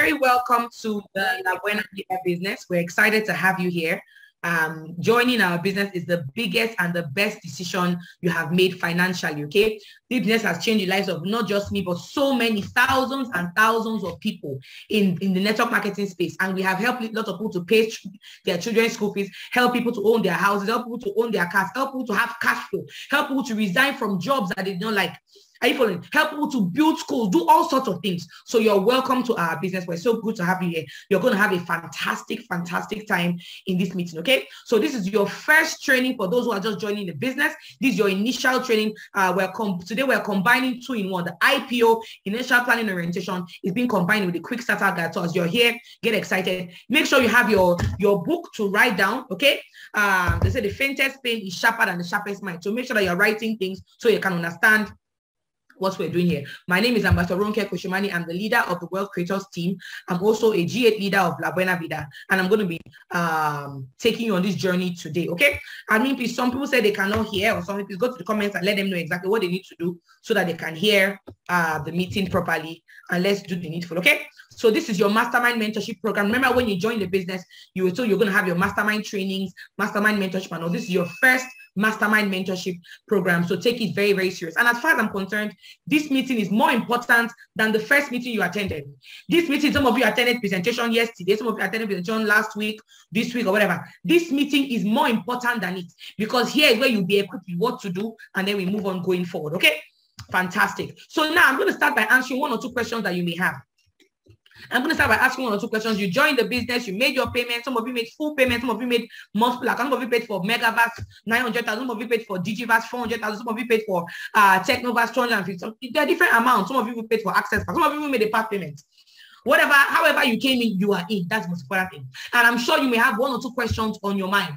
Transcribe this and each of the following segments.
very welcome to the Buena Vida business. We're excited to have you here. Joining our business is the biggest and the best decision you have made financially, okay? This business has changed the lives of not just me, but so many thousands and thousands of people in the network marketing space. And we have helped a lot of people to pay their children's school fees, help people to own their houses, help people to own their cars, help people to have cash flow, help people to resign from jobs that they don't like. Are you following? Help people to build schools, do all sorts of things. So you're welcome to our business. We're so good to have you here. You're going to have a fantastic, fantastic time in this meeting, okay? So this is your first training for those who are just joining the business. This is your initial training. Today we're combining 2-in-1. The IPO, initial planning orientation, is being combined with the quick starter guide. So as you're here, get excited. Make sure you have your book to write down, okay? They say the faintest pain is sharper than the sharpest mind. So make sure that you're writing things so you can understand what we're doing here. My name is Ambassador Ronke Kosemani. I'm the leader of the Wealth Creators team. I'm also a G8 leader of Buena Vida, and I'm going to be taking you on this journey today, okay? I mean, please, some people say they cannot hear, or something. Please go to the comments and let them know exactly what they need to do so that they can hear the meeting properly, and let's do the needful, okay? So this is your mastermind mentorship program. Remember, when you join the business, you were told you're going to have your mastermind trainings, mastermind mentorship, and all. This is your first mastermind mentorship program. So take it very, very serious. And as far as I'm concerned, this meeting is more important than the first meeting you attended. This meeting, some of you attended presentation yesterday, some of you attended presentation last week, this week, or whatever. This meeting is more important than it, because here is where you'll be equipped with what to do, and then we move on going forward, okay? Fantastic. So now I'm going to start by answering 1 or 2 questions that you may have. I'm going to start by asking 1 or 2 questions. You joined the business, you made your payment. Some of you made full payment. Some of you made multiple accounts. Some of you paid for Megavast 900,000. Some of you paid for Digivast 400,000. Some of you paid for Technovast 250,000. There are different amounts. Some of you paid for Access. Some of you made a part payment. Whatever, however you came in, you are in. That's the most important thing. And I'm sure you may have 1 or 2 questions on your mind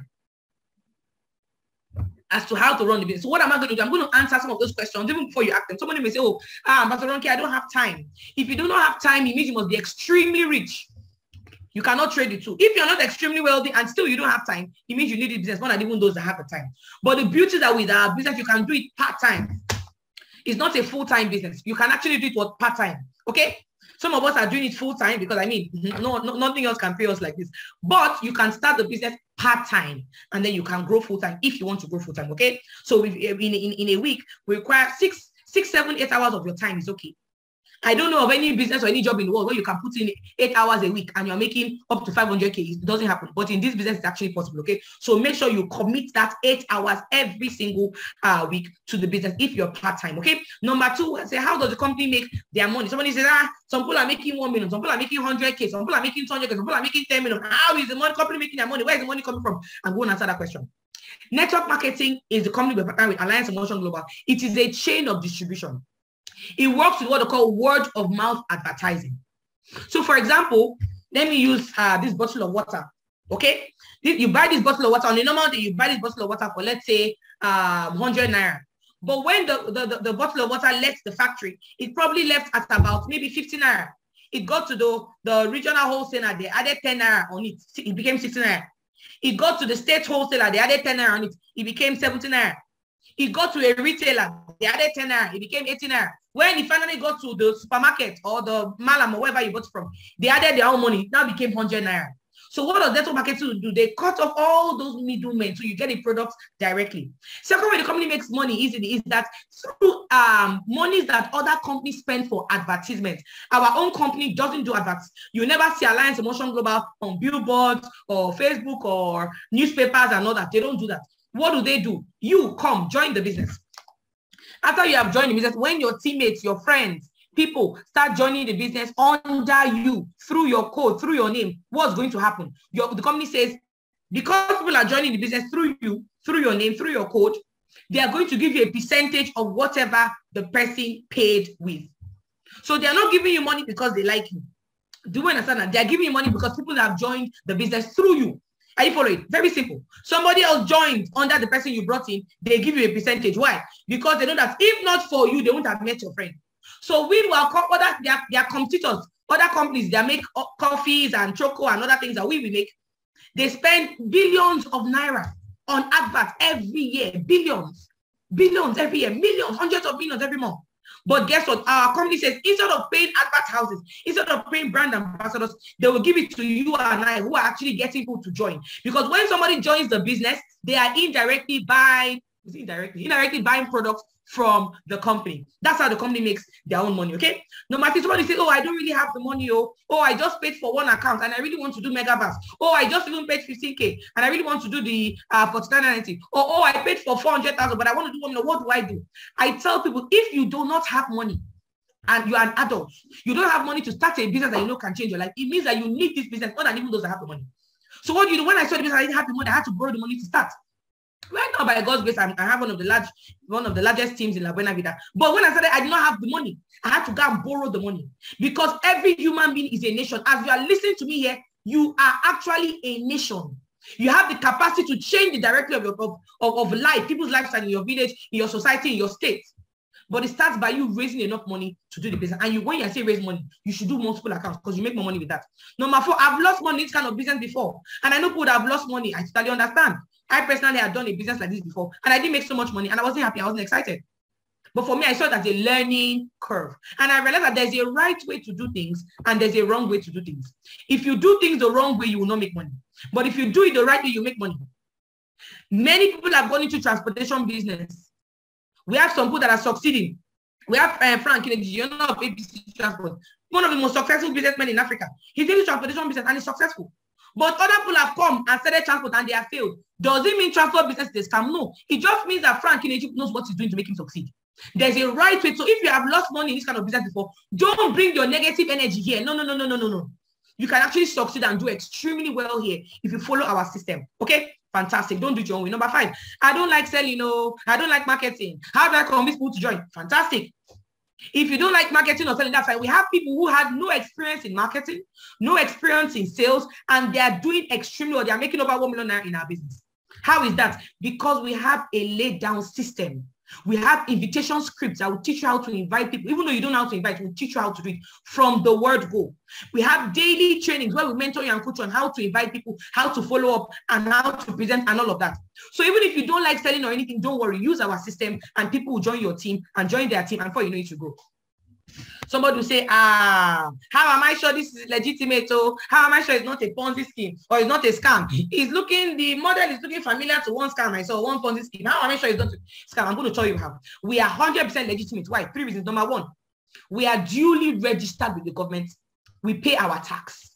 as to how to run the business. So what am I going to do? I'm going to answer some of those questions even before you ask them. Somebody may say, oh, Pastor Ronke, I don't have time. If you do not have time, it means you must be extremely rich. You cannot trade the two. If you're not extremely wealthy and still you don't have time, it means you need the business more than even those that have the time. But the beauty that with our business, you can do it part-time. It's not a full-time business. You can actually do it part-time, okay? Some of us are doing it full-time because, I mean, nothing else can pay us like this. But you can start the business part-time, and then you can grow full-time if you want to grow full-time, okay? So in a week, we require 6, 7, 8 hours of your time is okay. I don't know of any business or any job in the world where you can put in 8 hours a week and you're making up to 500K. It doesn't happen. But in this business, it's actually possible, okay? So make sure you commit that 8 hours every single week to the business if you're part-time, okay? Number 2, say, how does the company make their money? Somebody says, some people are making 1 million, some people are making 100K, some people are making 200K, some people are making 10 million. How is the company making their money? Where is the money coming from? I'm going to answer that question. Network marketing is the company we're partnering with, Alliance Emotion Global. It is a chain of distribution. It works with what they call word of mouth advertising. So for example, let me use this bottle of water, okay? You buy this bottle of water, on the normal day, you buy this bottle of water for, let's say, 100 naira. But when the bottle of water left the factory, it probably left at about maybe 50 naira. It got to the regional wholesaler, they added 10 naira on it. It became 60 naira. It got to the state wholesaler, they added 10 naira on it. It became 70 naira. It got to a retailer, they added 10 naira. It became 18 naira. When it finally got to the supermarket or the malam or wherever you bought from, they added their own money. It now became 100 naira. So what does network marketing do? They cut off all those middlemen so you get the product directly. Second way the company makes money easily is that through monies that other companies spend for advertisements. Our own company doesn't do adverts. You never see Alliance Emotion Global on billboards or Facebook or newspapers and all that. They don't do that. What do? You come, join the business. After you have joined the business, when your teammates, your friends, people start joining the business under you, through your code, through your name, what's going to happen? The company says, because people are joining the business through you, through your name, through your code, they are going to give you a percentage of whatever the person paid with. So they are not giving you money because they like you. Do you understand that? They are giving you money because people have joined the business through you. Are you following? Very simple. Somebody else joined under the person you brought in, they give you a percentage. Why? Because they know that if not for you, they wouldn't have met your friend. So we will call their competitors, other companies that make coffees and choco and other things that we make. They spend billions of naira on adverts every year. Billions every year. Millions, hundreds of millions every month. But guess what? Our company says instead of paying advert houses, instead of paying brand ambassadors, they will give it to you and I who are actually getting people to join. Because when somebody joins the business, they are indirectly buying products from the company. That's how the company makes their own money, okay? No matter somebody say, oh, I don't really have the money, oh, I just paid for one account and I really want to do megaverse. Oh, I just even paid 15K and I really want to do the 49.90. Oh, I paid for 400,000, but I want to do one. What do I do? I tell people, if you do not have money and you are an adult, you don't have money to start a business that you know can change your life, it means that you need this business more than even those that have the money. So what do you do? When I started the business, I didn't have the money. I had to borrow the money to start. Right now, by God's grace, I have one of the largest teams in Buena Vida. But when I started, I did not have the money. I had to go and borrow the money because every human being is a nation. As you are listening to me here, you are actually a nation. You have the capacity to change the direction of life, people's lifestyle in your village, in your society, in your state. But it starts by you raising enough money to do the business. And when you say raise money, you should do multiple accounts because you make more money with that. Number 4, I've lost money in this kind of business before. And I know people that have lost money. I totally understand. I personally had done a business like this before, and I didn't make so much money, and I wasn't happy. I wasn't excited. But for me, I saw it as a learning curve. And I realized that there's a right way to do things, and there's a wrong way to do things. If you do things the wrong way, you will not make money. But if you do it the right way, you make money. Many people have gone into transportation business. We have some people that are succeeding. We have Frank, you know, of ABC Transport, one of the most successful businessmen in Africa. He's into transportation business, and he's successful. But other people have come and started transport and they have failed. Does it mean transport business is scam? No. It just means that Frank in Egypt knows what he's doing to make him succeed. There's a right way. So if you have lost money in this kind of business before, don't bring your negative energy here. No. You can actually succeed and do extremely well here if you follow our system. Okay? Fantastic. Don't do it your own way. Number 5, I don't like selling, I don't like marketing. How do I convince people to join? Fantastic. If you don't like marketing or selling, that's fine. We have people who had no experience in marketing, no experience in sales, and they are doing extremely well. They are making over 1 million in our business. How is that? Because we have a laid down system. We have invitation scripts that will teach you how to invite people. Even though you don't know how to invite, we'll teach you how to do it from the word go. We have daily trainings where we mentor you and coach you on how to invite people, how to follow up, and how to present and all of that. So even if you don't like selling or anything, don't worry. Use our system and people will join your team and join their team, and before you know it, you go. Somebody will say, how am I sure this is legitimate? Oh, how am I sure it's not a Ponzi scheme or it's not a scam? The model is looking familiar to one scam I saw, one Ponzi scheme. How am I sure it's not a scam? I'm going to tell you how. We are 100% legitimate. Why? 3 reasons. Number 1, we are duly registered with the government. We pay our tax.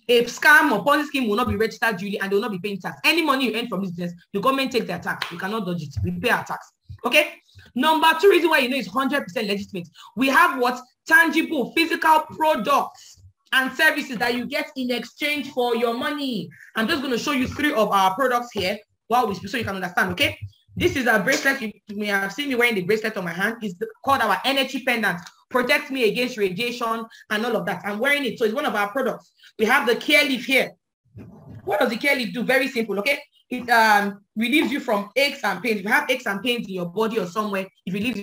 A scam or Ponzi scheme will not be registered duly and they will not be paying tax. Any money you earn from this business, the government takes their tax. You cannot dodge it. We pay our tax. Okay? Number 2 reason why you know it's 100% legitimate. We have what? Tangible, physical products and services that you get in exchange for your money. I'm just going to show you 3 of our products here while we speak so you can understand, okay? This is a bracelet. You may have seen me wearing the bracelet on my hand. It's called our energy pendant. Protects me against radiation and all of that. I'm wearing it. So it's one of our products. We have the care leaf here. What does the care leaf do? Very simple, okay? It relieves you from aches and pains. If you have aches and pains in your body or somewhere, it relieves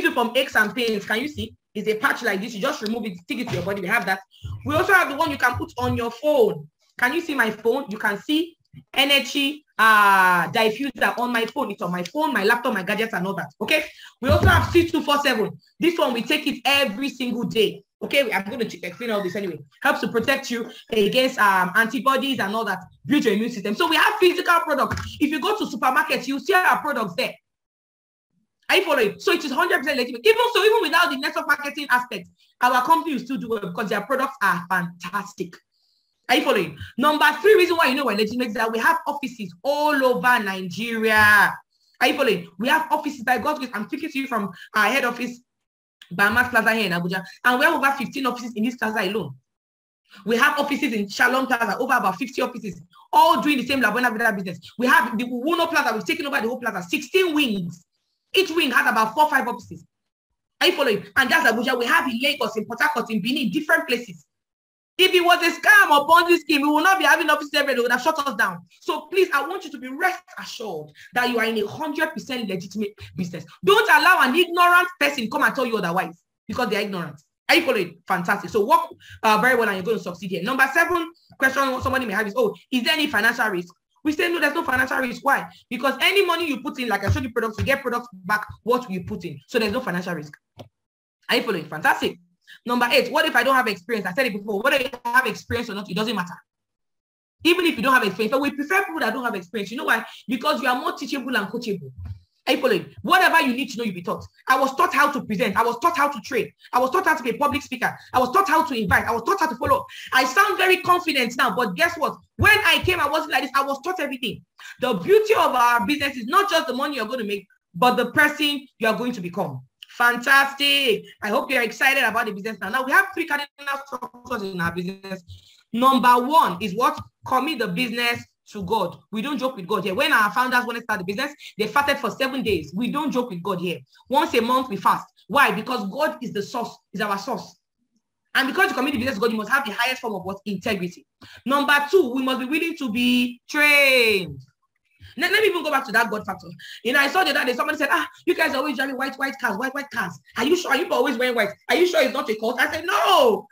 you from aches and pains. Can you see? It's a patch like this. You just remove it, stick it to your body. We have that. We also have the one you can put on your phone. Can you see my phone? You can see energy diffuser on my phone. It's on my phone, my laptop, my gadgets, and all that. Okay. We also have C247. This one we take it every single day. Okay, I'm going to explain all this anyway. Helps to protect you against antibodies and all that. Build your immune system. So we have physical products. If you go to supermarkets, you see our products there. Are you following? So it is 100% legitimate. Even without the network marketing aspect, our company will still do well because their products are fantastic. Are you following? Number 3 reason why you know we're legitimate is that we have offices all over Nigeria. Are you following? We have offices by God's grace. I'm speaking to you from our head office, Bahamas Plaza here in Abuja, and we have over 15 offices in this plaza alone. We have offices in Shalom Plaza, over about 50 offices, all doing the same Buena Vida business. We have the Uno Plaza, we've taken over the whole plaza, 16 wings. Each wing has about 4 or 5 offices. Are you following? And that's Abuja. We have in Lagos, in Port Harcourt, in Benin, different places. If it was a scam or Ponzi scheme, we will not be having offices everywhere. They would have shut us down. So please, I want you to be rest assured that you are in a 100% legitimate business. Don't allow an ignorant person come and tell you otherwise because they are ignorant. Are you following? Fantastic. So work very well and you're going to succeed here. Number 7 question somebody may have is, is there any financial risk? We say, no, there's no financial risk. Why? Because any money you put in, like I showed you products, you get products back what you put in. So there's no financial risk. Are you following? Fantastic. Number 8, what if I don't have experience? I said it before. Whether you have experience or not, it doesn't matter. Even if you don't have experience, but we prefer people that don't have experience. You know why? Because you are more teachable and coachable. Are you following? Whatever you need to know, you'll be taught. I was taught how to present. I was taught how to trade. I was taught how to be a public speaker. I was taught how to invite. I was taught how to follow. I sound very confident now, but guess what? When I came, I wasn't like this. I was taught everything. The beauty of our business is not just the money you're going to make, but the person you are going to become. Fantastic. I hope you're excited about the business now. Now, we have 3 cardinal structures in our business. Number 1 is what? Commit the business to God. We don't joke with God here. When our founders want to start the business, they fasted for 7 days. We don't joke with God here. Once a month, we fast. Why? Because God is the source, is our source. And because you commit the business to God, you must have the highest form of what? Integrity. Number 2, we must be willing to be trained. Let me even go back to that God factor. You know, I saw the other day, somebody said, you guys are always driving white cars, white cars. Are you sure? Are you always wearing white? Are you sure it's not a cult? I said, no.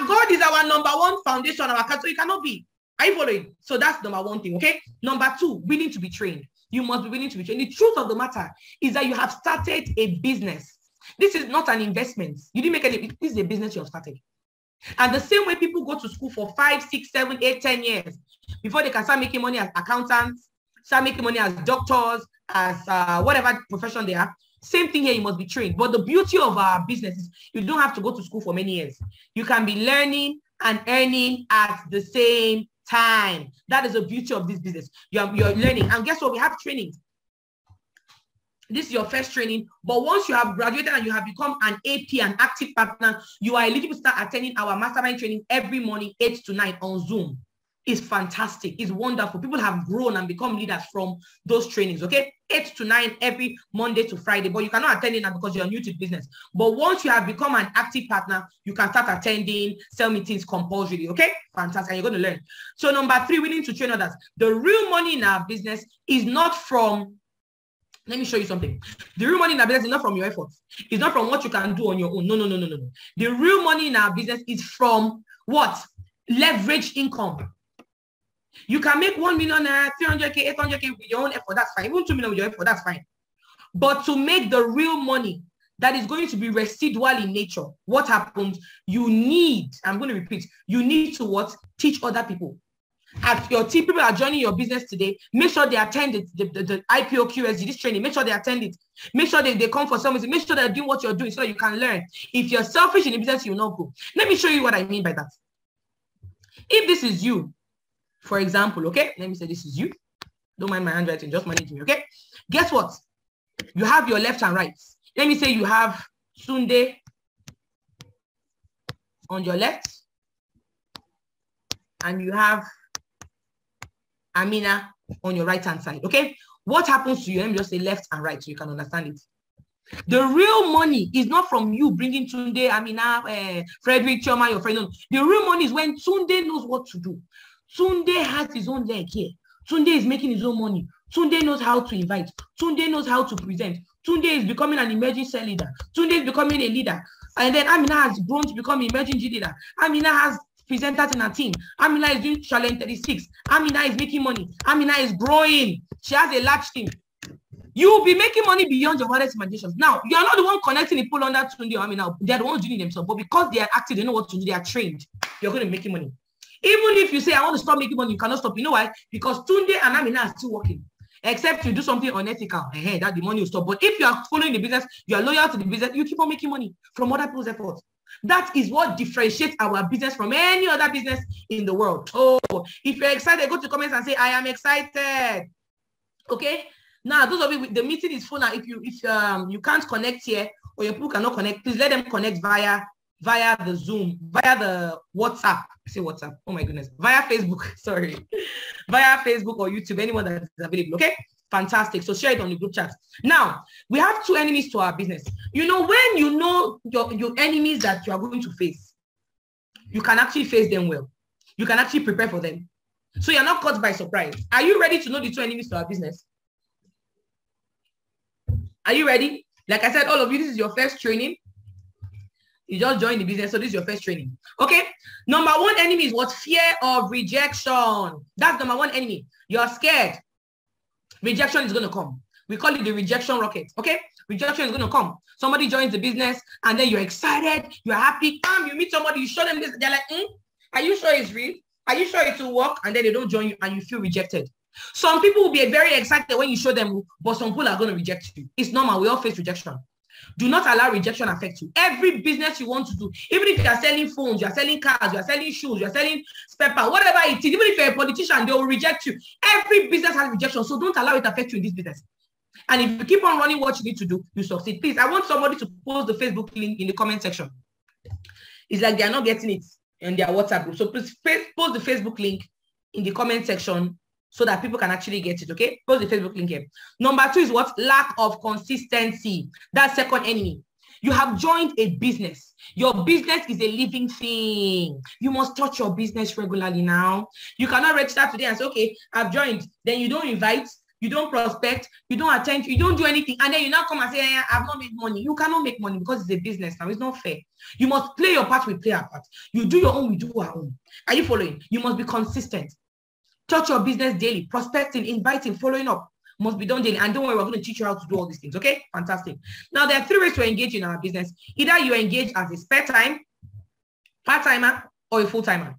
God is our number 1 foundation, our cult, so it cannot be. Are you following? So that's number 1 thing, okay? Number 2, willing to be trained. You must be willing to be trained. The truth of the matter is that you have started a business. This is not an investment. You didn't make any, this is a business you have started. And the same way people go to school for 5, 6, 7, 8, 10 years before they can start making money as accountants, start making money as doctors, as whatever profession they are. Same thing here, you must be trained. But the beauty of our business is you don't have to go to school for many years. You can be learning and earning at the same time. That is the beauty of this business. You're learning. And guess what? We have training. This is your first training. But once you have graduated and you have become an AP, an active partner, you are eligible to start attending our mastermind training every morning, 8 to 9 on Zoom. It's fantastic. It's wonderful. People have grown and become leaders from those trainings, okay? 8 to 9 every Monday to Friday, but you cannot attend it now because you're new to business. But once you have become an active partner, you can start attending sell meetings compulsorily, okay? Fantastic. And you're going to learn. So number 3, willing to train others. The real money in our business is not from, let me show you something. The real money in our business is not from your efforts. It's not from what you can do on your own. No. The real money in our business is from what? Leverage income. You can make 1 million, 300K, 800K with your own effort. That's fine. Even 2 million with your effort. That's fine. But to make the real money that is going to be residual in nature, what happens? You need, I'm going to repeat, you need to what? Teach other people. As your team people are joining your business today, make sure they attend the IPO QSG, this training. Make sure they attend it. Make sure they come for some reason. Make sure they're doing what you're doing so that you can learn. If you're selfish in the business, you will not go. Let me show you what I mean by that. If this is you, for example, okay? Let me say this is you. Don't mind my handwriting, just manage me, okay? Guess what? You have your left and right. Let me say you have Sunday on your left, and you have Amina on your right-hand side, okay? What happens to you? Let me just say left and right so you can understand it. The real money is not from you bringing Tunde, Amina, Frederick, Choma, your friend. No. The real money is when Tunde knows what to do. Tunde has his own leg here. Tunde is making his own money. Tunde knows how to invite. Tunde knows how to present. Tunde is becoming an emerging cell leader. Tunde is becoming a leader. And then Amina has grown to become an emerging G leader. Amina has presenters in her team. Amina is doing Challenge 36. Amina is making money. Amina is growing. She has a large team. You will be making money beyond your wildest imaginations. Now, you are not the one connecting the people under Tunde or Amina. They are the ones doing it themselves. But because they are active, they know what to do. They are trained. You're going to be making money. Even if you say, I want to stop making money, you cannot stop. You know why? Because Tunde and Amina are still working. Except you do something unethical. That the money will stop. But if you are following the business, you are loyal to the business, you keep on making money from other people's efforts. That is what differentiates our business from any other business in the world. Oh, if you're excited, go to the comments and say, I am excited. Okay? Now, those of you, the meeting is full now. If you can't connect here or your people cannot connect, please let them connect via the Zoom, via the WhatsApp. I say WhatsApp. Oh my goodness. Via Facebook. Sorry. Via Facebook or YouTube, anyone that is available. Okay? Fantastic. So share it on the group chat. Now, we have 2 enemies to our business. You know, when you know your enemies that you are going to face, you can actually face them well. You can actually prepare for them. So you're not caught by surprise. Are you ready to know the 2 enemies to our business? Are you ready? Like I said, all of you, this is your first training. You just joined the business, so this is your first training. Okay? Number 1 enemy is what? Fear of rejection. That's number 1 enemy. You're scared. Rejection is going to come. We call it the rejection rocket. Okay? Rejection is going to come. Somebody joins the business and then you're excited. You're happy. You meet somebody, you show them this. They're like, are you sure it's real? Are you sure it will work? And then they don't join you and you feel rejected. Some people will be very excited when you show them, but some people are going to reject you. It's normal. We all face rejection. Do not allow rejection affect you. Every business you want to do, even if you are selling phones, you are selling cars, you are selling shoes, you are selling spare parts, whatever it is, even if you're a politician, they will reject you. Every business has rejection, so don't allow it to affect you in this business. And if you keep on running what you need to do, you succeed. Please, I want somebody to post the Facebook link in the comment section. It's like they are not getting it in their WhatsApp group. So please post the Facebook link in the comment section so that people can actually get it, okay? Post the Facebook link here. Number 2 is what? Lack of consistency. That's second enemy. You have joined a business. Your business is a living thing. You must touch your business regularly now. You cannot register today and say, okay, I've joined. Then you don't invite, you don't prospect, you don't attend, you don't do anything. And then you now come and say, I've not made money. You cannot make money because it's a business now. It's not fair. You must play your part, we play our part. You do your own, we do our own. Are you following? You must be consistent. Touch your business daily, prospecting, inviting, following up must be done daily. And don't worry, we're going to teach you how to do all these things, okay? Fantastic. Now, there are 3 ways to engage in our business. Either you engage as a spare time, part-timer, or a full-timer.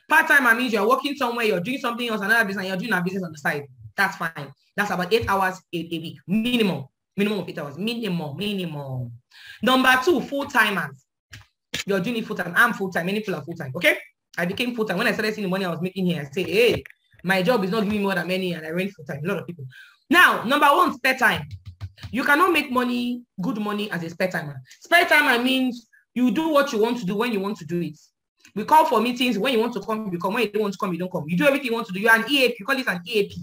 Part-timer means you're working somewhere, you're doing something else, another business, and you're doing a business on the side. That's fine. That's about 8 hours a week, minimum. Minimum of 8 hours, minimum. Number 2, full-timers. You're doing it full-time. I'm full-time. Many people are full-time, okay? I became full-time. When I started seeing the money I was making here, I said, hey, my job is not giving me more than money, and I went full-time. A lot of people. Now, number 1, spare time. You cannot make money, good money, as a spare timer. Spare timer means you do what you want to do when you want to do it. We call for meetings. When you want to come, you come. When you don't want to come, you don't come. You do everything you want to do. You're an EAP. You call it an EAP.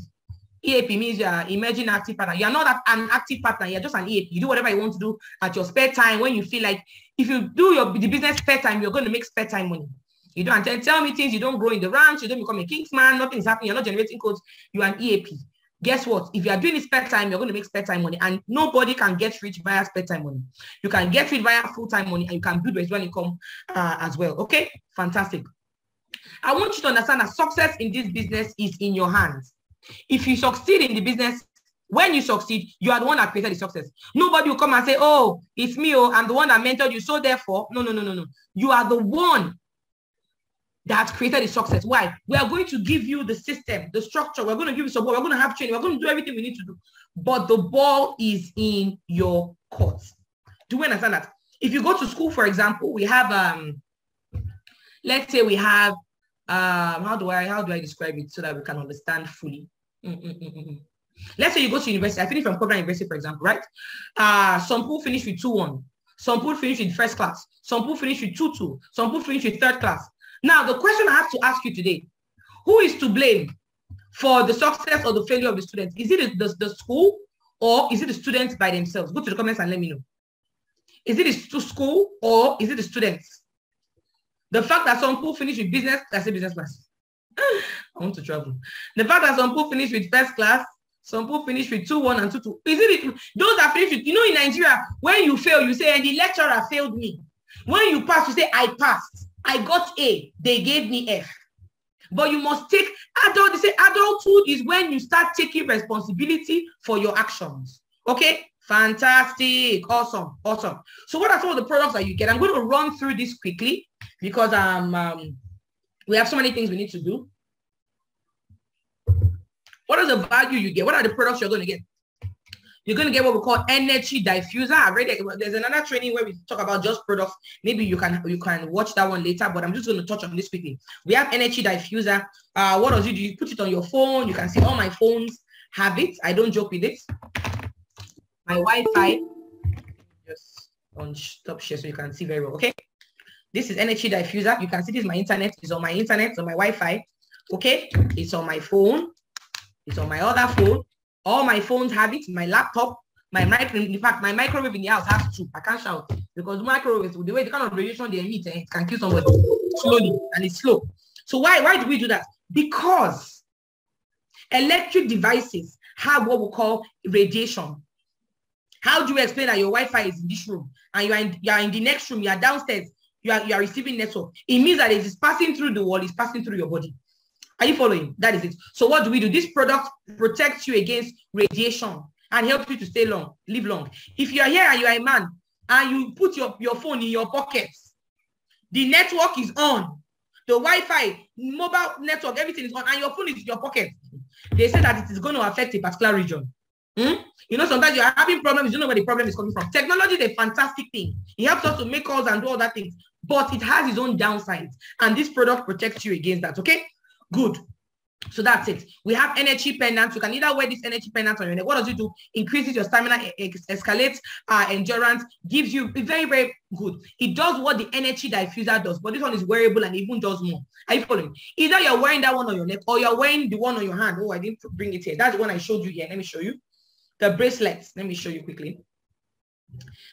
EAP means you're emerging active partner. You're not an active partner. You're just an EAP. You do whatever you want to do at your spare time when you feel like. If you do the business spare time, you're going to make spare time money. You don't tell meetings, you don't grow in the ranks, you don't become a kingsman, nothing is happening, you're not generating codes, you're an EAP. Guess what? If you are doing it spare time, you're going to make spare time money, and nobody can get rich via spare time money. You can get rich via full-time money, and you can build residual income as well. Okay? Fantastic. I want you to understand that success in this business is in your hands. If you succeed in the business, when you succeed, you are the one that created the success. Nobody will come and say, oh, it's me, oh, I'm the one that mentored you, so therefore, no. You are the one that created the success. Why? We are going to give you the system, the structure. We're going to give you support. We're going to have training. We're going to do everything we need to do. But the ball is in your court. Do you understand that? If you go to school, for example, we have, let's say we have, how do I describe it so that we can understand fully? Let's say you go to university. I finished from Buena University, for example, right? Some people finish with 2-1. Some people finish with first class. Some people finish with 2-2. Some people finish with third class. Now, the question I have to ask you today, who is to blame for the success or the failure of the students? Is it the school or is it the students by themselves? Go to the comments and let me know. Is it the school or is it the students? The fact that some people finish with business, I say business class. I want to travel. The fact that some people finish with first class, some people finish with 2-1 and 2-2. Is it those that finish with, in Nigeria, when you fail, you say, and the lecturer failed me. When you pass, you say, I passed. I got A, they gave me F. But you must take they say adulthood is when you start taking responsibility for your actions. Okay? Fantastic. Awesome. So what are some of the products that you get? I'm going to run through this quickly because we have so many things we need to do. What is the value you get? What are the products you're going to get? You're going to get what we call energy diffuser. I read it. There's another training where we talk about just products. Maybe you can watch that one later, but I'm just going to touch on this quickly. We have energy diffuser. What does it do? You put it on your phone. You can see all my phones have it. I don't joke with it. My Wi-Fi, just on stop share so you can see very well. Okay. This is energy diffuser. You can see this is my internet. It's on my internet, on my Wi-Fi. Okay. It's on my phone. It's on my other phone. All my phones have it, my laptop, my microwave. In fact, my microwave in the house has 2. I can't shout because microwaves, the way the kind of radiation they emit, it can kill somebody slowly, and it's slow. So why do we do that? Because electric devices have what we call radiation. How do you explain that your Wi-Fi is in this room and you are in the next room, you are downstairs, you are receiving network? It means that it is passing through the wall, it's passing through your body. Are you following? That is it. So what do? This product protects you against radiation and helps you to stay long, live long. If you are here and you are a man and you put your phone in your pocket, the network is on, the Wi-Fi, mobile network, everything is on, and your phone is in your pocket, they say that it is going to affect a particular region. You know, sometimes you are having problems, you don't know where the problem is coming from. Technology is a fantastic thing. It helps us to make calls and do all that things, but it has its own downsides, and this product protects you against that. Okay, good. So that's it. We have energy pendants. You can either wear this energy pendant on your neck. What does it do? Increases your stamina, escalates endurance, gives you very, very good. It does what the energy diffuser does, but this one is wearable and even does more. Are you following? Either you're wearing that one on your neck or you're wearing the one on your hand. Oh, I didn't bring it here. That's the one I showed you here. Let me show you. The bracelets. Let me show you quickly.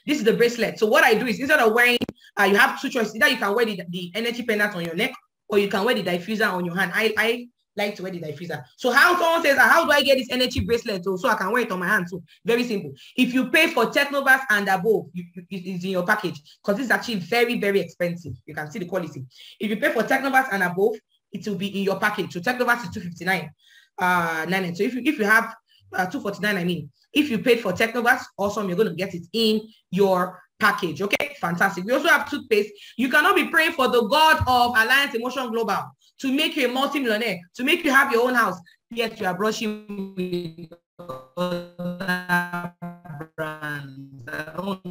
This is the bracelet. So what I do is, instead of wearing, you have two choices. Either you can wear the energy pendant on your neck, or you can wear the diffuser on your hand. I like to wear the diffuser. So how someone says, how do I get this energy bracelet so I can wear it on my hand? So very simple. If you pay for Technovas and above, it's in your package, because this is actually very, very expensive. You can see the quality. If you pay for Technovas and above, it will be in your package. So Technovas is 259. So if you have 249, I mean, if you paid for Technovas, awesome, you're going to get it in your package. Okay, fantastic. We also have toothpaste. You cannot be praying for the God of Alliance Emotion Global to make you a multi-millionaire, to make you have your own house, yet you are brushing with other brands. I don't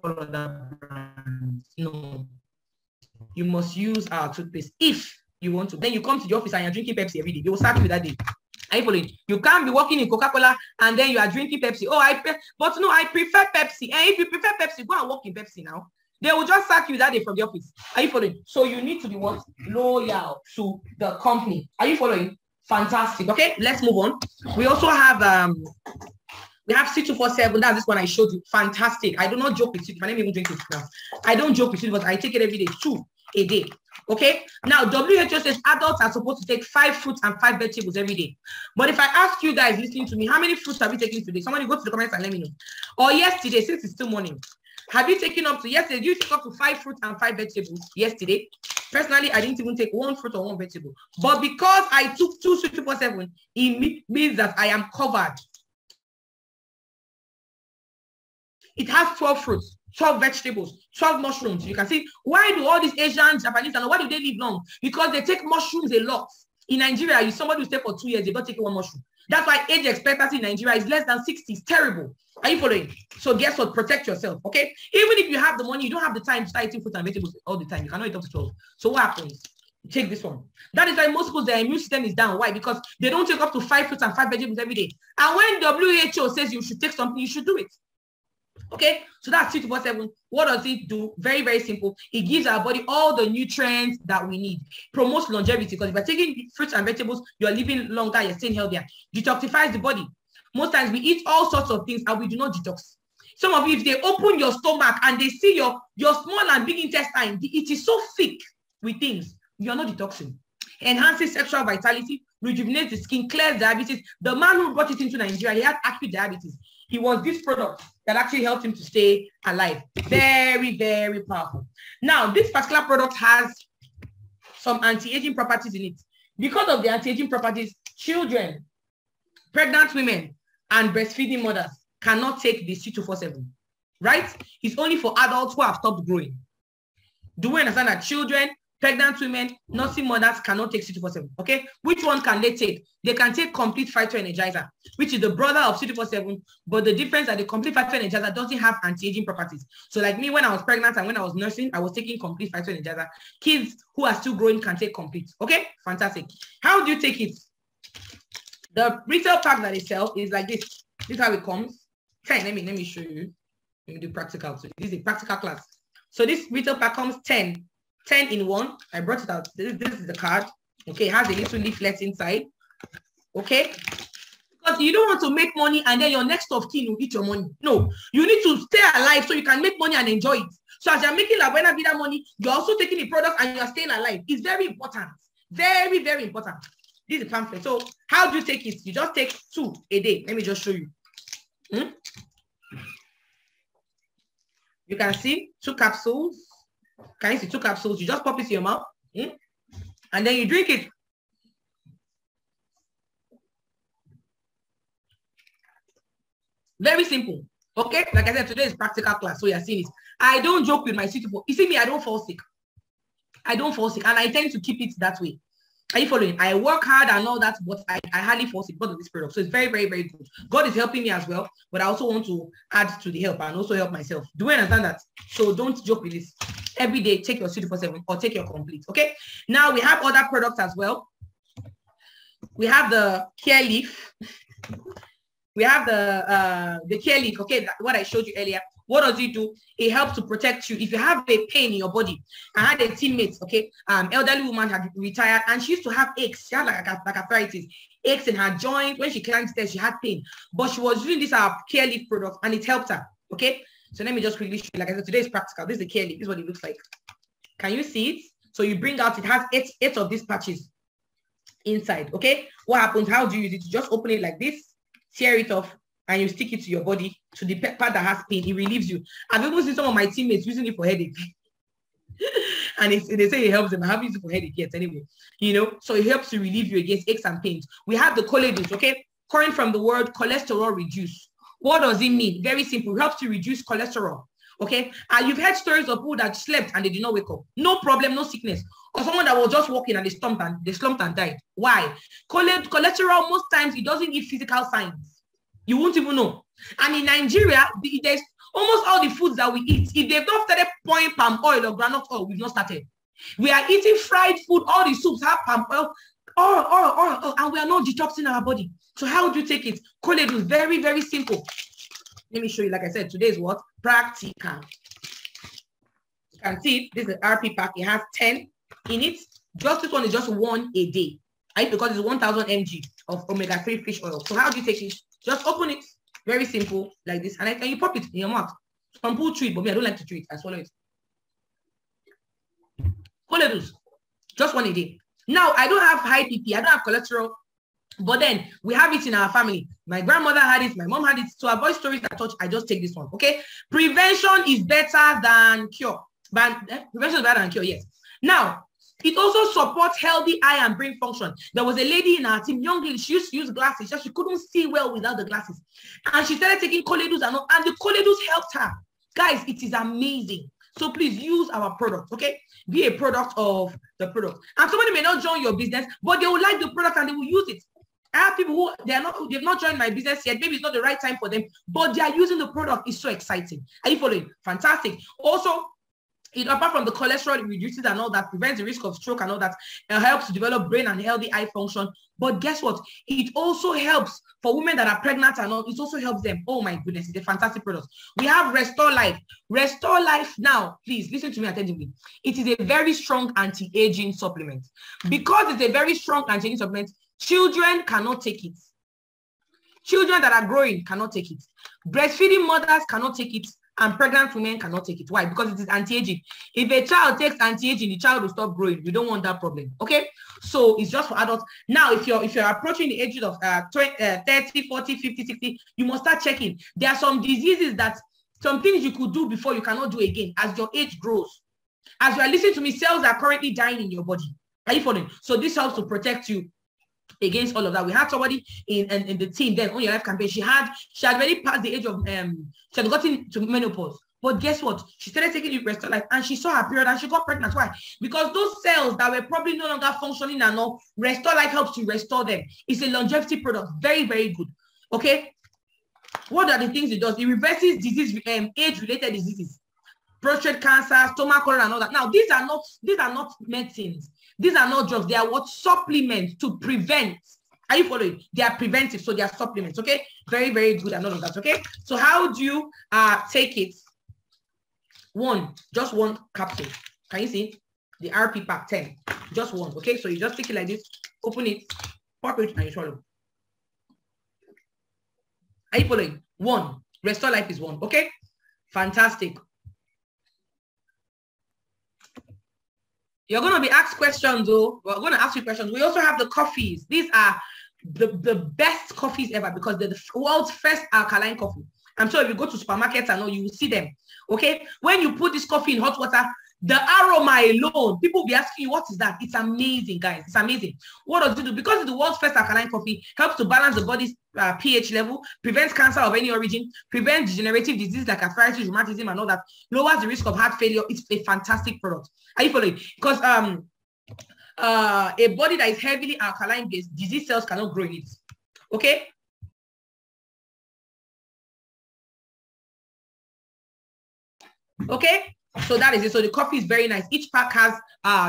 follow other brands. No. You must use our toothpaste if you want to. Then you come to the office and you're drinking Pepsi every day. They will sack you that day. Are you following? You can't be working in Coca-Cola and then you are drinking Pepsi. Oh, but no, I prefer Pepsi. And if you prefer Pepsi, go and work in Pepsi now. They will just sack you that day from the office. Are you following? So you need to be what? Loyal to the company. Are you following? Fantastic. Okay, let's move on. We also have C247. That's this one I showed you. Fantastic. I do not joke with it. My name even drink it now. I don't joke with it, but I take it every day. 2 a day. Okay. Now WHO says adults are supposed to take 5 fruits and 5 vegetables every day. But if I ask you guys listening to me, how many fruits have you taken today? Somebody go to the comments and let me know. Or yesterday, since it's still morning. Have you taken up to yesterday? Do you take up to 5 fruits and 5 vegetables yesterday? Personally, I didn't even take 1 fruit or 1 vegetable. But because I took 2 C247, it means that I am covered. It has 12 fruits, 12 vegetables, 12 mushrooms. You can see, why do all these Asians, Japanese, and why do they live long? Because they take mushrooms a lot. In Nigeria, you somebody who stay for 2 years, they don't take 1 mushroom. That's why age expectancy in Nigeria is less than 60. It's terrible. Are you following? So guess what? Protect yourself, okay? Even if you have the money, you don't have the time to start eating fruits and vegetables all the time. You cannot eat up to 12. So what happens? Take this one. That is why most people, their immune system is down. Why? Because they don't take up to 5 fruits and 5 vegetables every day. And when WHO says you should take something, you should do it. Okay, so that's C247. What does it do? Very, very simple. It gives our body all the nutrients that we need. Promotes longevity, because if you're taking fruits and vegetables, you're living longer, you're staying healthier. Detoxifies the body. Most times we eat all sorts of things and we do not detox. Some of you, if they open your stomach and they see your small and big intestine, it is so thick with things, you're not detoxing. Enhances sexual vitality, rejuvenates the skin, clears diabetes. The man who brought it into Nigeria, he had acute diabetes. It was this product that actually helped him to stay alive. Very, very powerful. Now, this particular product has some anti-aging properties in it. Because of the anti-aging properties, children, pregnant women, and breastfeeding mothers cannot take the C247, right? It's only for adults who have stopped growing. Do we understand that children, pregnant women, nursing mothers cannot take C247, okay? Which one can they take? They can take complete phytoenergizer, which is the brother of C247, but the difference is that the complete phytoenergizer doesn't have anti-aging properties. So like me, when I was pregnant and when I was nursing, I was taking complete phytoenergizer. Kids who are still growing can take complete, okay? Fantastic. How do you take it? The retail pack that they sell is like this. This is how it comes. Okay, let me show you. Let me do practical. So this is a practical class. So this retail pack comes 10 in 1. I brought it out. This is the card. Okay, it has a little leaflet inside. Okay, because you don't want to make money and then your next of kin will eat your money. No, you need to stay alive so you can make money and enjoy it. So as you're making La Buena Vida money, you're also taking the product and you're staying alive. It's very important. Very, very important. This is a pamphlet. So how do you take it? You just take 2 a day. Let me just show you. You can see 2 capsules. Can you see 2 capsules? You just pop it in your mouth. And then you drink it. Very simple. Okay, like I said, today is practical class, so you're seeing it. I don't joke with my sweet people. You see me, I don't fall sick. I don't fall sick, and I tend to keep it that way. Are you following? I work hard and all that, but I hardly fall sick because of this product. So it's very, very, very good. God is helping me as well, but I also want to add to the help and also help myself. Do you understand that? So don't joke with this. Every day, take your 24/7 or take your complete. Okay. Now we have other products as well. We have the care leaf. We have the care leaf. Okay, what I showed you earlier. What does it do? It helps to protect you. If you have a pain in your body, I had a teammate, okay, elderly woman had retired and she used to have aches. She had like arthritis, aches in her joint. When she climbed stairs, she had pain, but she was using this care leaf product and it helped her. Okay, so let me just quickly show you. Like I said, today is practical. This is the care leaf. This is what it looks like. Can you see it? So you bring out. It has eight of these patches inside. Okay, what happens? How do you use it? You just open it like this, tear it off, and you stick it to your body, to the part that has pain. It relieves you. I've even seen some of my teammates using it for headache. And they say it helps them. I haven't used it for headache yet anyway. You know, so it helps to relieve you against aches and pains. We have the choleduz, okay? Coined from the word cholesterol reduce. What does it mean? Very simple. It helps to reduce cholesterol. Okay? And you've heard stories of people that slept and they did not wake up. No problem, no sickness. Or someone that was just walking and they slumped and died. Why? Cholesterol, most times, it doesn't give physical signs. You won't even know. And in Nigeria, there's almost all the foods that we eat. If they've not started pouring palm oil or groundnut oil, we've not started. We are eating fried food. All the soups have palm oil, and we are not detoxing our body. So how do you take it? Choleduz, very, very simple. Let me show you. Like I said, today is what? Practical. You can see it. This is the RP pack. It has 10 in it. Just this one is just 1 a day. Right? Because it's 1,000 mg of omega-3 fish oil. So how do you take it? Just open it, very simple, like this, and you pop it in your mouth. Some people chew it, but me, I don't like to chew it. I swallow it. Choleduz, just 1 a day. Now, I don't have high BP, I don't have cholesterol, but then we have it in our family. My grandmother had it, my mom had it. To avoid stories that touch, I just take this one, okay? Prevention is better than cure. But prevention is better than cure, yes. Now, it also supports healthy eye and brain function. There was a lady in our team, young lady, she used to use glasses. She couldn't see well without the glasses. And she started taking choleduz and the choleduz helped her. Guys, it is amazing. So please use our product, okay? Be a product of the product. And somebody may not join your business, but they will like the product and they will use it. I have people who they've not joined my business yet. Maybe it's not the right time for them, but they are using the product. It's so exciting. Are you following? Fantastic. Also, apart from the cholesterol, it reduces and all that, prevents the risk of stroke and all that, it helps to develop brain and healthy eye function. But guess what? It also helps for women that are pregnant and all. It also helps them. Oh my goodness, it's a fantastic product. We have Restore Life. Restore Life now, please listen to me attentively. It is a very strong anti-aging supplement. Because it's a very strong anti-aging supplement, children cannot take it. Children that are growing cannot take it. Breastfeeding mothers cannot take it. And pregnant women cannot take it. Why? Because it is anti-aging. If a child takes anti-aging, the child will stop growing. You don't want that problem. Okay? So it's just for adults. Now, if you're approaching the ages of 30, 40, 50, 60, you must start checking. There are some diseases that some things you could do before you cannot do again as your age grows. As you are listening to me, cells are currently dying in your body. Are you following? So this helps to protect you against all of that. We had somebody in the team then on your life campaign. She had already passed the age of she had gotten to menopause. But guess what? She started taking the Restore Life and she saw her period and she got pregnant. Why? Because those cells that were probably no longer functioning and all, Restore Life helps to restore them. It's a longevity product. Very, very good. Okay. What are the things it does? It reverses disease, age-related diseases, prostate cancer, stomach ulcer, and all that. Now, these are not medicines. These are not drugs. They are what? Supplements to prevent. Are you following? They are preventive, so they are supplements. Okay, very, very good and all of that. Okay, so how do you take it? Just one capsule. Can you see the RP pack 10? Just one. Okay, so you just take it like this, open it, pop it, and you swallow. Are you following? One. Restore Life is one. Okay, fantastic. You're going to be asked questions, though. We're going to ask you questions. We also have the coffees. These are the best coffees ever because they're the world's first alkaline coffee. I'm sure if you go to supermarkets and all, you will see them. Okay? When you put this coffee in hot water, The aroma alone, people will be asking you, what is that? It's amazing, guys. It's amazing. What does it do? Because it's the world's first alkaline coffee, helps to balance the body's pH level, prevents cancer of any origin, prevents degenerative disease like arthritis, rheumatism, and all that, lowers the risk of heart failure. It's a fantastic product. Are you following? Because a body that is heavily alkaline based, disease cells cannot grow in it. Okay? Okay, so that is it. So the coffee is very nice. Each pack has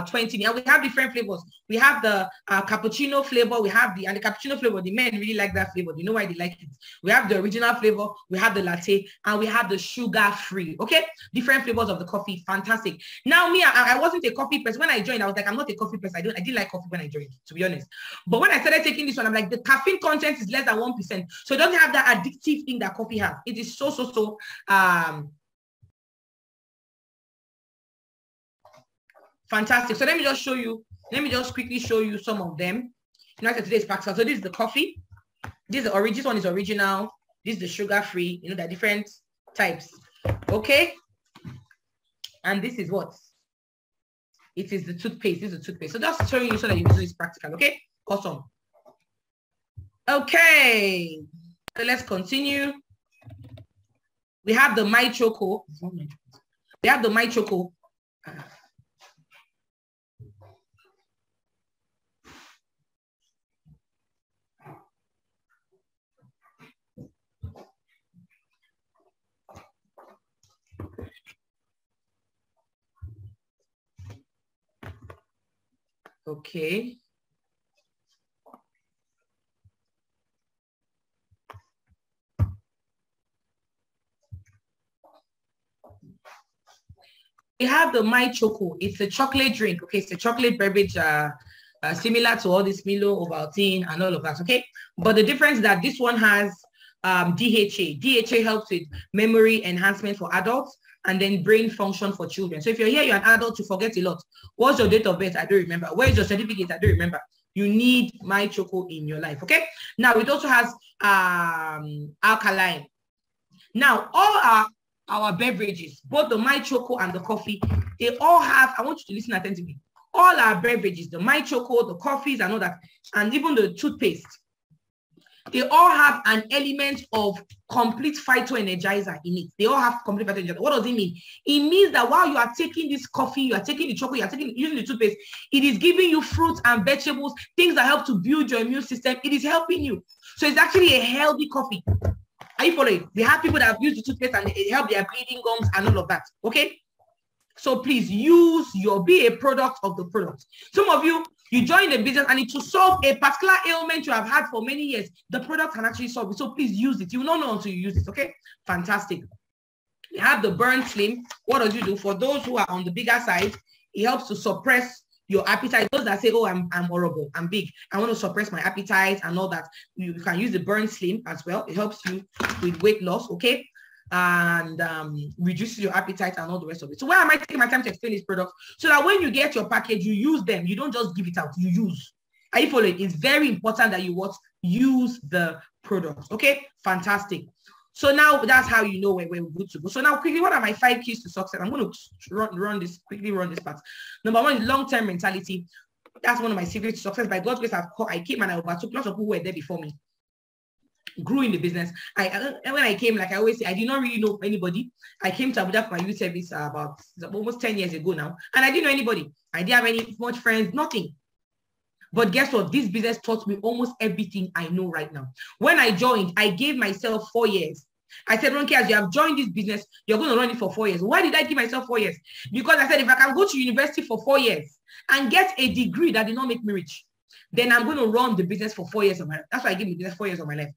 20, and we have different flavors. We have the cappuccino flavor. We have the cappuccino flavor. The men really like that flavor. You know why they like it? We have the original flavor. We have the latte, and we have the sugar free. Okay, different flavors of the coffee. Fantastic. Now me, I wasn't a coffee person when I joined. I was like, I'm not a coffee person. I didn't like coffee when I joined, to be honest. But when I started taking this one, I'm like, the caffeine content is less than 1%, so it doesn't have that addictive thing that coffee has. It is so fantastic. So let me just show you. Let me just quickly show you some of them. You know, today's practical. So this is the coffee. This one is original. This is the sugar-free. You know, there are different types. Okay. And this is what? It is the toothpaste. This is the toothpaste. So just showing you so that you know it's practical. Okay. Awesome. Okay. So let's continue. We have the My Choco. We have the My Choco. Okay. We have the My Choco. It's a chocolate drink. Okay, it's a chocolate beverage similar to all this Milo, Ovaltine, and all of that. Okay, but the difference is that this one has DHA. DHA helps with memory enhancement for adults and then brain function for children. So if you're here, you're an adult, you forget a lot. What's your date of birth? I don't remember. Where is your certificate? I don't remember. You need My Choco in your life. Okay. Now it also has alkaline. Now all our beverages, both the My Choco and the coffee, they all have, I want you to listen attentively. All our beverages, the My Choco, the coffees and all that, and even the toothpaste, they all have an element of complete phytoenergizer in it. They all have complete phytoenergizer. What does it mean? It means that while you are taking this coffee, you are taking the chocolate, you are using the toothpaste, it is giving you fruits and vegetables, things that help to build your immune system. It is helping you. So it's actually a healthy coffee. Are you following? We have people that have used the toothpaste and it helps their breathing, gums, and all of that. Okay? So please be a product of the product. Some of you join the business and it will solve a particular ailment you have had for many years. The product can actually solve it. So please use it. You will not know until you use it. Okay? Fantastic. We have the Burn Slim. What does it do? For those who are on the bigger side, it helps to suppress your appetite. Those that say, oh, I'm horrible, I'm big, I want to suppress my appetite and all that. You can use the Burn Slim as well. It helps you with weight loss. Okay? And reduces your appetite and all the rest of it. So why am I taking my time to explain this product? So that when you get your package, you use them. You don't just give it out, you use. Are you following? It's very important that you use the product. Okay, fantastic. So now that's how you know when we're good to go. So now quickly, what are my 5 keys to success? I'm going to run this part. Number 1 is long-term mentality. That's one of my secrets to success. By God's grace, I came and I overtook lots of people who were there before me. Grew in the business. When I came, like I always say, I did not really know anybody. I came to Abuja for my youth service about almost 10 years ago now, and I didn't know anybody. I didn't have much friends, nothing. But guess what? This business taught me almost everything I know right now. When I joined, I gave myself 4 years. I said, Ronke, as you have joined this business, you're going to run it for 4 years. Why did I give myself 4 years? Because I said, if I can go to university for 4 years and get a degree that did not make me rich, then I'm going to run the business for 4 years of my life. That's why I gave the business 4 years of my life.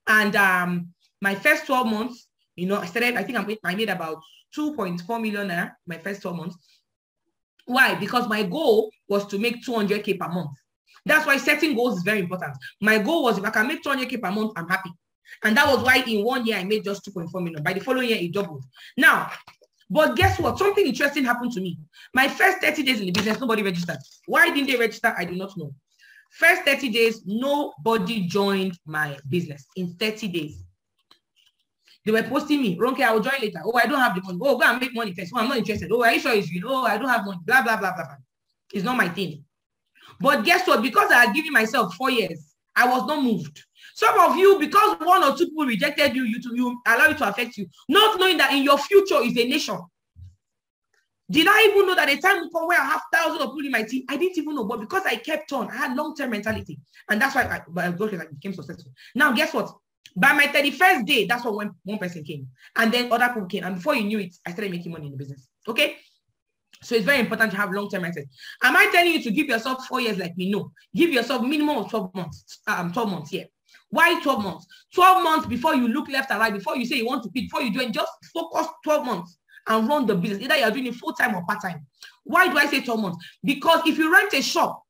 And my first 12 months, you know, I think I made about 2.4 million naira my first 12 months. Why? Because my goal was to make 200K per month. That's why setting goals is very important. My goal was if I can make 200K per month, I'm happy. And that was why in 1 year, I made just 2.4 million. By the following year, it doubled. Now, but guess what? Something interesting happened to me. My first 30 days in the business, nobody registered. Why didn't they register? I do not know. First 30 days, nobody joined my business in 30 days. They were posting me, Ronke, I will join later. Oh, I don't have the money. Oh, go and make money first. Oh, I'm not interested. Oh, are you sure it's real? Oh, I don't have money. Blah, blah, blah, blah, blah. It's not my thing. But guess what? Because I had given myself 4 years, I was not moved. Some of you, because 1 or 2 people rejected you, you allow it to affect you, not knowing that in your future is a nation. Did I even know that a time will come where I have thousands of people in my team? I didn't even know, but because I kept on, I had long-term mentality. And that's why I became successful. Now, guess what? By my 31st day, that's when one person came. And then other people came. And before you knew it, I started making money in the business. Okay? So it's very important to have long-term mindset. Am I telling you to give yourself 4 years like me? No. Give yourself minimum of 12 months. 12 months here. Why 12 months? 12 months before you look left and right, before you say you want to quit, before you do it, just focus 12 months. And run the business. Either you're doing it full-time or part-time. Why do I say 12 months? Because if you rent a shop,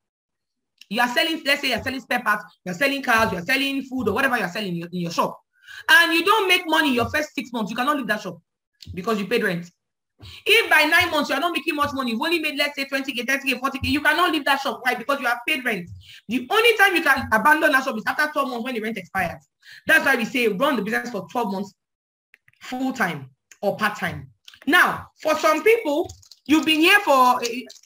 you are selling, let's say you're selling spare parts, you're selling cars, you're selling food or whatever you're selling in your shop, and you don't make money your first 6 months, you cannot leave that shop because you paid rent. If by 9 months you're not making much money, you've only made, let's say, 20K, 30K, 40K, you cannot leave that shop. Why? Because you have paid rent. The only time you can abandon that shop is after 12 months when the rent expires. That's why we say run the business for 12 months full-time or part-time. Now, for some people, you've been here for,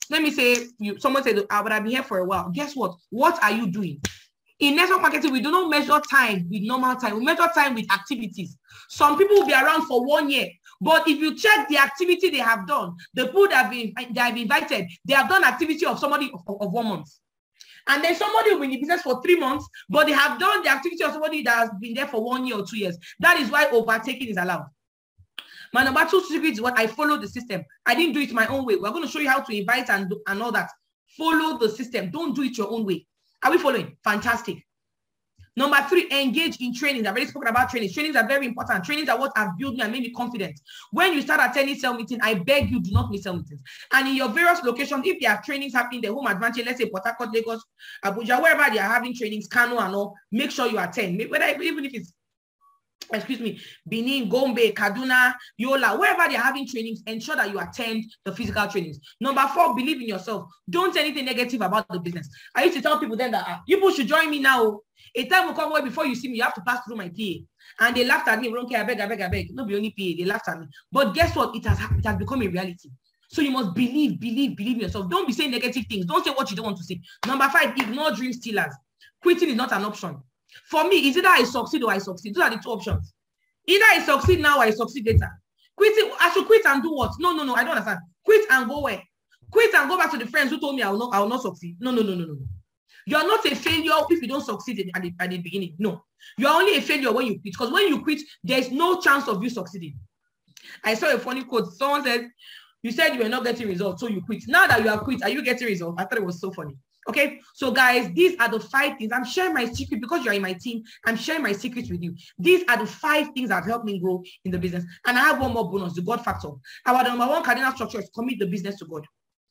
let me say, someone said, but I've been here for a while. Guess what? What are you doing? In network marketing, we do not measure time with normal time. We measure time with activities. Some people will be around for 1 year. But if you check the activity they have done, the people that have invited, they have done activity of somebody of 1 month. And then somebody will be in the business for 3 months, but they have done the activity of somebody that has been there for 1 year or 2 years. That is why overtaking is allowed. My number 2 secret is what I follow the system. I didn't do it my own way. We're going to show you how to invite and all that. Follow the system. Don't do it your own way. Are we following? Fantastic. Number 3, engage in trainings. I've already spoken about trainings. Trainings are very important. Trainings are what have built me and made me confident. When you start attending sales meetings, I beg you, do not miss sales meetings. And in your various locations, if there are trainings happening, the home advantage, let's say Port Harcourt, Lagos, Abuja, wherever they are having trainings, Kano and all, make sure you attend. Even if it's Benin, Gombe, Kaduna, Yola, wherever they're having trainings, ensure that you attend the physical trainings. Number 4, believe in yourself. Don't say anything negative about the business. I used to tell people then that people should join me now. A time will come where before you see me, you have to pass through my PA. And they laughed at me. Ronke, I beg. Not be only PA. They laughed at me. But guess what? It has become a reality. So you must believe in yourself. Don't be saying negative things. Don't say what you don't want to say. Number 5, ignore dream stealers. Quitting is not an option. For me, it's either I succeed or I succeed. Those are the 2 options. Either I succeed now or I succeed later. Quitting, I should quit and do what? No, I don't understand. Quit and go where? Quit and go back to the friends who told me I will not succeed. No. You're not a failure if you don't succeed at the beginning. No. You're only a failure when you quit. Because when you quit, there's no chance of you succeeding. I saw a funny quote. Someone said, you said you were not getting results, so you quit. Now that you have quit, are you getting results? I thought it was so funny. Okay, so guys, these are the 5 things. I'm sharing my secret because you're in my team. I'm sharing my secrets with you. These are the 5 things that have helped me grow in the business. And I have one more bonus, the God factor. Our number 1 cardinal structure is commit the business to God.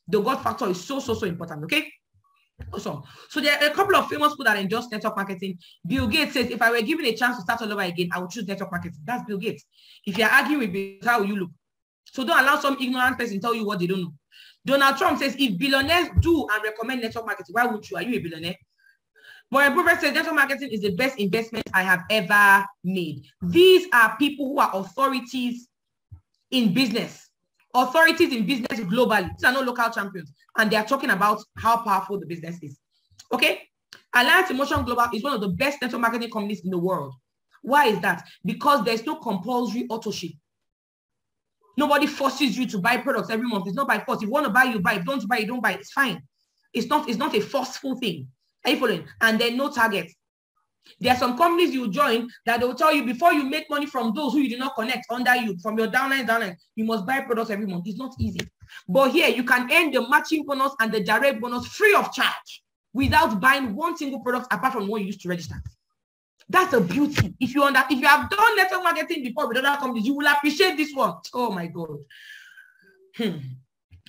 The God factor is so important, okay? Awesome. So there are a couple of famous people that endorse network marketing. Bill Gates says, if I were given a chance to start all over again, I would choose network marketing. That's Bill Gates. If you're arguing with Bill, how will you look? So don't allow some ignorant person tell you what they don't know. Donald Trump says, if billionaires do and recommend network marketing, why would you? Are you a billionaire? Warren Buffett says, network marketing is the best investment I have ever made. These are people who are authorities in business. Authorities in business globally. These are not local champions. And they are talking about how powerful the business is. Okay? Alliance Emotion Global is one of the best network marketing companies in the world. Why is that? Because there's no compulsory auto-ship. Nobody forces you to buy products every month. It's not by force. If you want to buy, you buy. If you don't buy, you don't buy. It's fine. It's not a forceful thing. Are you following? And then no target. There are some companies you join that they will tell you before you make money from those who you do not connect under you, from your downline, you must buy products every month. It's not easy. But here you can earn the matching bonus and the direct bonus free of charge without buying one single product apart from what you used to register. That's a beauty. If you have done network marketing before with other companies, you will appreciate this one. Oh my God. And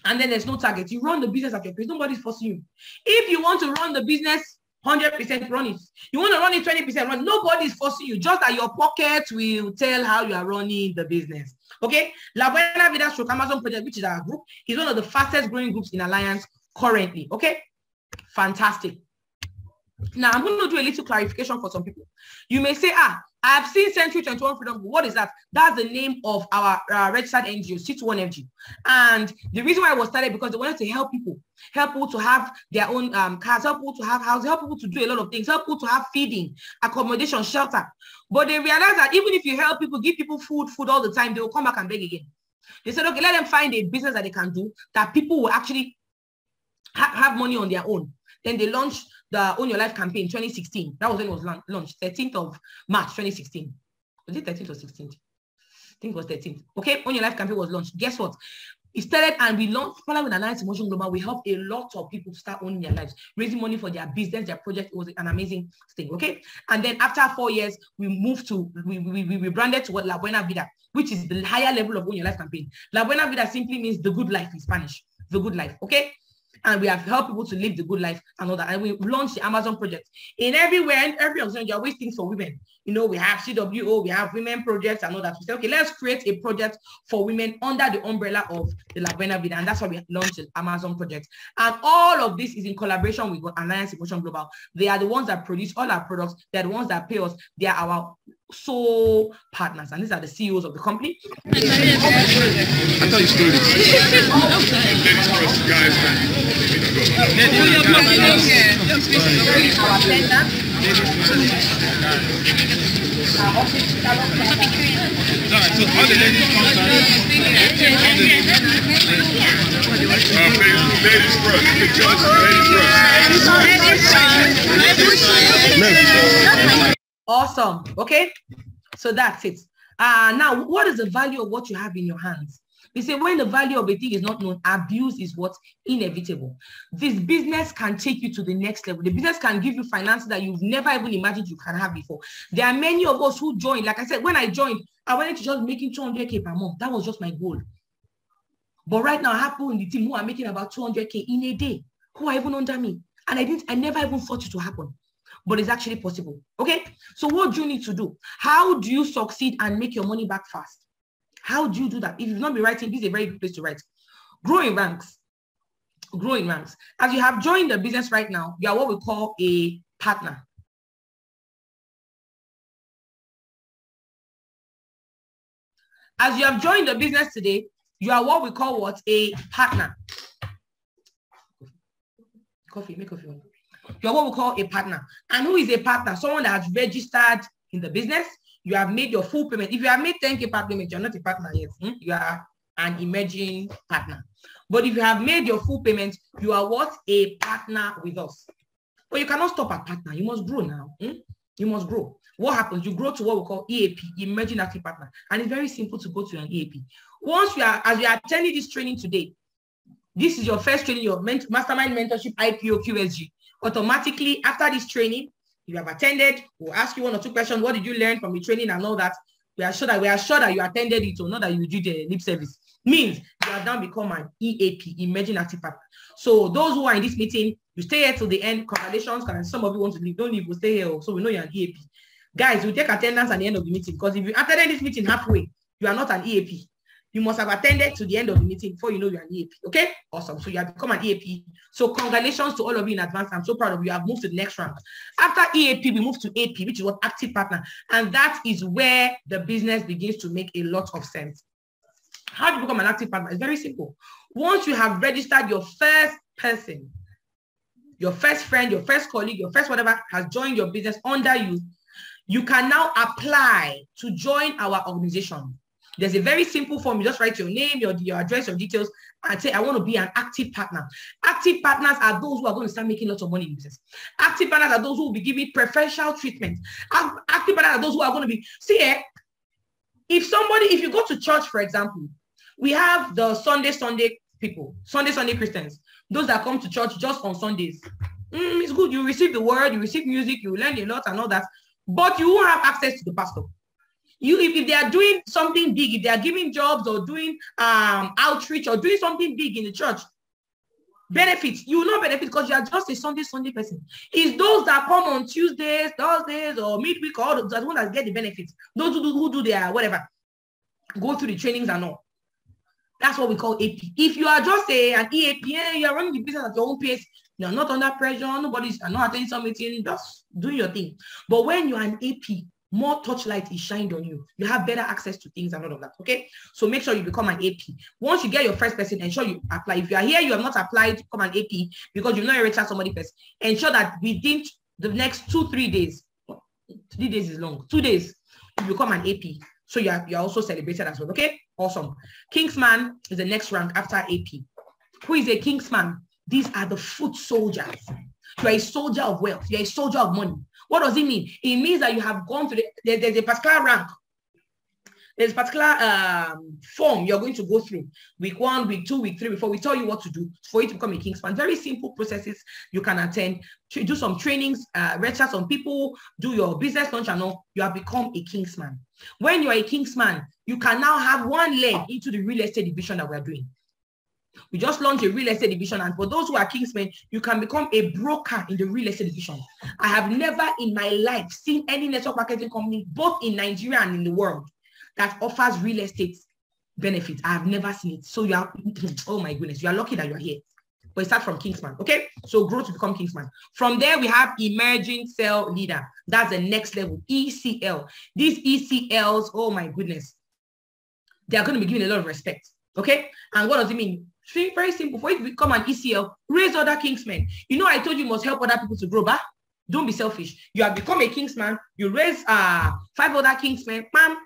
then there's no target. You run the business at your pace. Nobody's forcing you. If you want to run the business 100%, run it. You want to run it 20%, run. Nobody's forcing you. Just that your pocket will tell how you are running the business. Okay? La Buena Vida Amazon project, which is our group, is one of the fastest growing groups in Alliance currently. Okay? Fantastic. Now, I'm going to do a little clarification for some people. You may say, I've seen Century 21 Freedom. What is that? That's the name of our registered NGO, C21FG. And the reason why it was started because they wanted to help people to have their own cars, help people to have houses, help people to do a lot of things, help people to have feeding, accommodation, shelter. But they realized that even if you help people, give people food all the time, they will come back and beg again. They said, okay, let them find a business that they can do that people will actually have money on their own. Then they launched the Own Your Life campaign 2016. That was when it was launched, 13th of March 2016. Was it 13th or 16th? I think it was 13th. Okay, Own Your Life campaign was launched. Guess what? It started and we launched, following with Alliance Emotion Global, we helped a lot of people to start owning their lives, raising money for their business, their project. It was an amazing thing, okay? And then after 4 years, we moved to, we rebranded to what La Buena Vida, which is the higher level of Own Your Life campaign. La Buena Vida simply means the good life in Spanish, the good life, okay? And we have helped people to live the good life and all that. And we launched the Amazon project. In everywhere, in every organization, there are always things for women. You know, we have CWO, we have women projects and all that. We said, okay, let's create a project for women under the umbrella of the La Buena Vida. And that's why we launched the Amazon project. And all of this is in collaboration with Alliance Emotion Global. They are the ones that produce all our products. They're the ones that pay us. They are our sole partners. And these are the CEOs of the company. I thought you started. Ladies first, guys. So all the ladies come ladies first. Ladies first. Awesome. Okay. So that's it. Now, what is the value of what you have in your hands? They say when the value of a thing is not known, abuse is what's inevitable. This business can take you to the next level. The business can give you finances that you've never even imagined you can have before. There are many of us who joined. Like I said, when I joined, I wanted to just making 200K per month. That was just my goal. But right now, I have people in the team who are making about 200K in a day, who are even under me. And I never even thought it to happen. But it's actually possible. Okay. So what do you need to do? How do you succeed and make your money back fast? How do you do that? If you've not been writing, this is a very good place to write. Grow in ranks. Grow in ranks. As you have joined the business right now, you are what we call a partner. As you have joined the business today, you are what we call what? A partner. Coffee, make coffee. You're what we call a partner. And who is a partner? Someone that has registered in the business. You have made your full payment. If you have made 10K per payment, you're not a partner yet. You are an emerging partner. But if you have made your full payment, you are what? A partner with us. But you cannot stop at partner. You must grow now. You must grow. What happens? You grow to what we call EAP, emerging active partner. And it's very simple to go to an EAP. Once you are, as you are attending this training today, this is your first training, your mastermind mentorship IPO QSG. Automatically, after this training, you have attended, we'll ask you 1 or 2 questions. What did you learn from the training and all that? We are sure that you attended it, or not that you did the lip service. Means you have now become an EAP, emerging active partner. So those who are in this meeting, you stay here till the end. Congratulations, and some of you want to leave. Don't leave, we'll stay here. So we know you're an EAP. Guys, you take attendance at the end of the meeting, because if you attended this meeting halfway, you are not an EAP. You must have attended to the end of the meeting before you know you're an EAP. Okay? Awesome. So you have become an EAP. So congratulations to all of you in advance. I'm so proud of you. I've moved to the next round. After EAP, we move to AP, which is what? Active partner. And that is where the business begins to make a lot of sense. How do you become an active partner? It's very simple. Once you have registered your first person, your first friend, your first colleague, your first whatever has joined your business under you, you can now apply to join our organization. There's a very simple form. You just write your name, your address, your details, and say, I want to be an active partner. Active partners are those who are going to start making lots of money in business. Active partners are those who will be giving preferential treatment. Active partners are those who are going to be, see here, if you go to church, for example, we have the Sunday people, Sunday Christians, those that come to church just on Sundays. It's good. You receive the word, you receive music, you learn a lot and all that, but you won't have access to the pastor. If they are doing something big, if they are giving jobs or doing outreach or doing something big in the church, benefits, you will not benefit because you are just a Sunday person. It's those that come on Tuesdays, Thursdays, or midweek, or the ones that get the benefits. Those who do their whatever, go through the trainings and all. That's what we call AP. If you are just an EAP, you are running the business at your own pace, You're not under pressure. Nobody's not attending some meeting. Just do your thing. But when you're an AP, more touchlight is shined on you. You have better access to things and all of that. Okay. So make sure you become an AP. Once you get your first person, ensure you apply. If you are here, you have not applied to become an AP because you've not reached out somebody first. Ensure that within the next 2-3 days, 3 days is long, 2 days, you become an AP. So you're also celebrated as well. Okay. Awesome. Kingsman is the next rank after AP. Who is a Kingsman? These are the foot soldiers. You are a soldier of wealth. You are a soldier of money. What does it mean? It means that you have gone to there's a particular rank. There's a particular form you're going to go through. Week 1, week 2, week 3, before we tell you what to do for you to become a Kingsman. Very simple processes you can attend. Do some trainings, reach out some people, do your business launch and all. You have become a Kingsman. When you are a Kingsman, you can now have one leg into the real estate division that we're doing. We just launched a real estate division, and for those who are Kingsmen, you can become a broker in the real estate division. I have never in my life seen any network marketing company, both in Nigeria and in the world, that offers real estate benefits. I have never seen it. So you are, oh my goodness, you are lucky that you're here. But start from Kingsman, okay? So grow to become Kingsman. From there, we have emerging cell leader. That's the next level, ECL. These ECLs, oh my goodness, they are going to be given a lot of respect, okay? And what does it mean? Very simple. For you to become an ECL, raise other Kingsmen. You know, I told you must help other people to grow, but don't be selfish. You have become a Kingsman. You raise 5 other Kingsmen. Bam,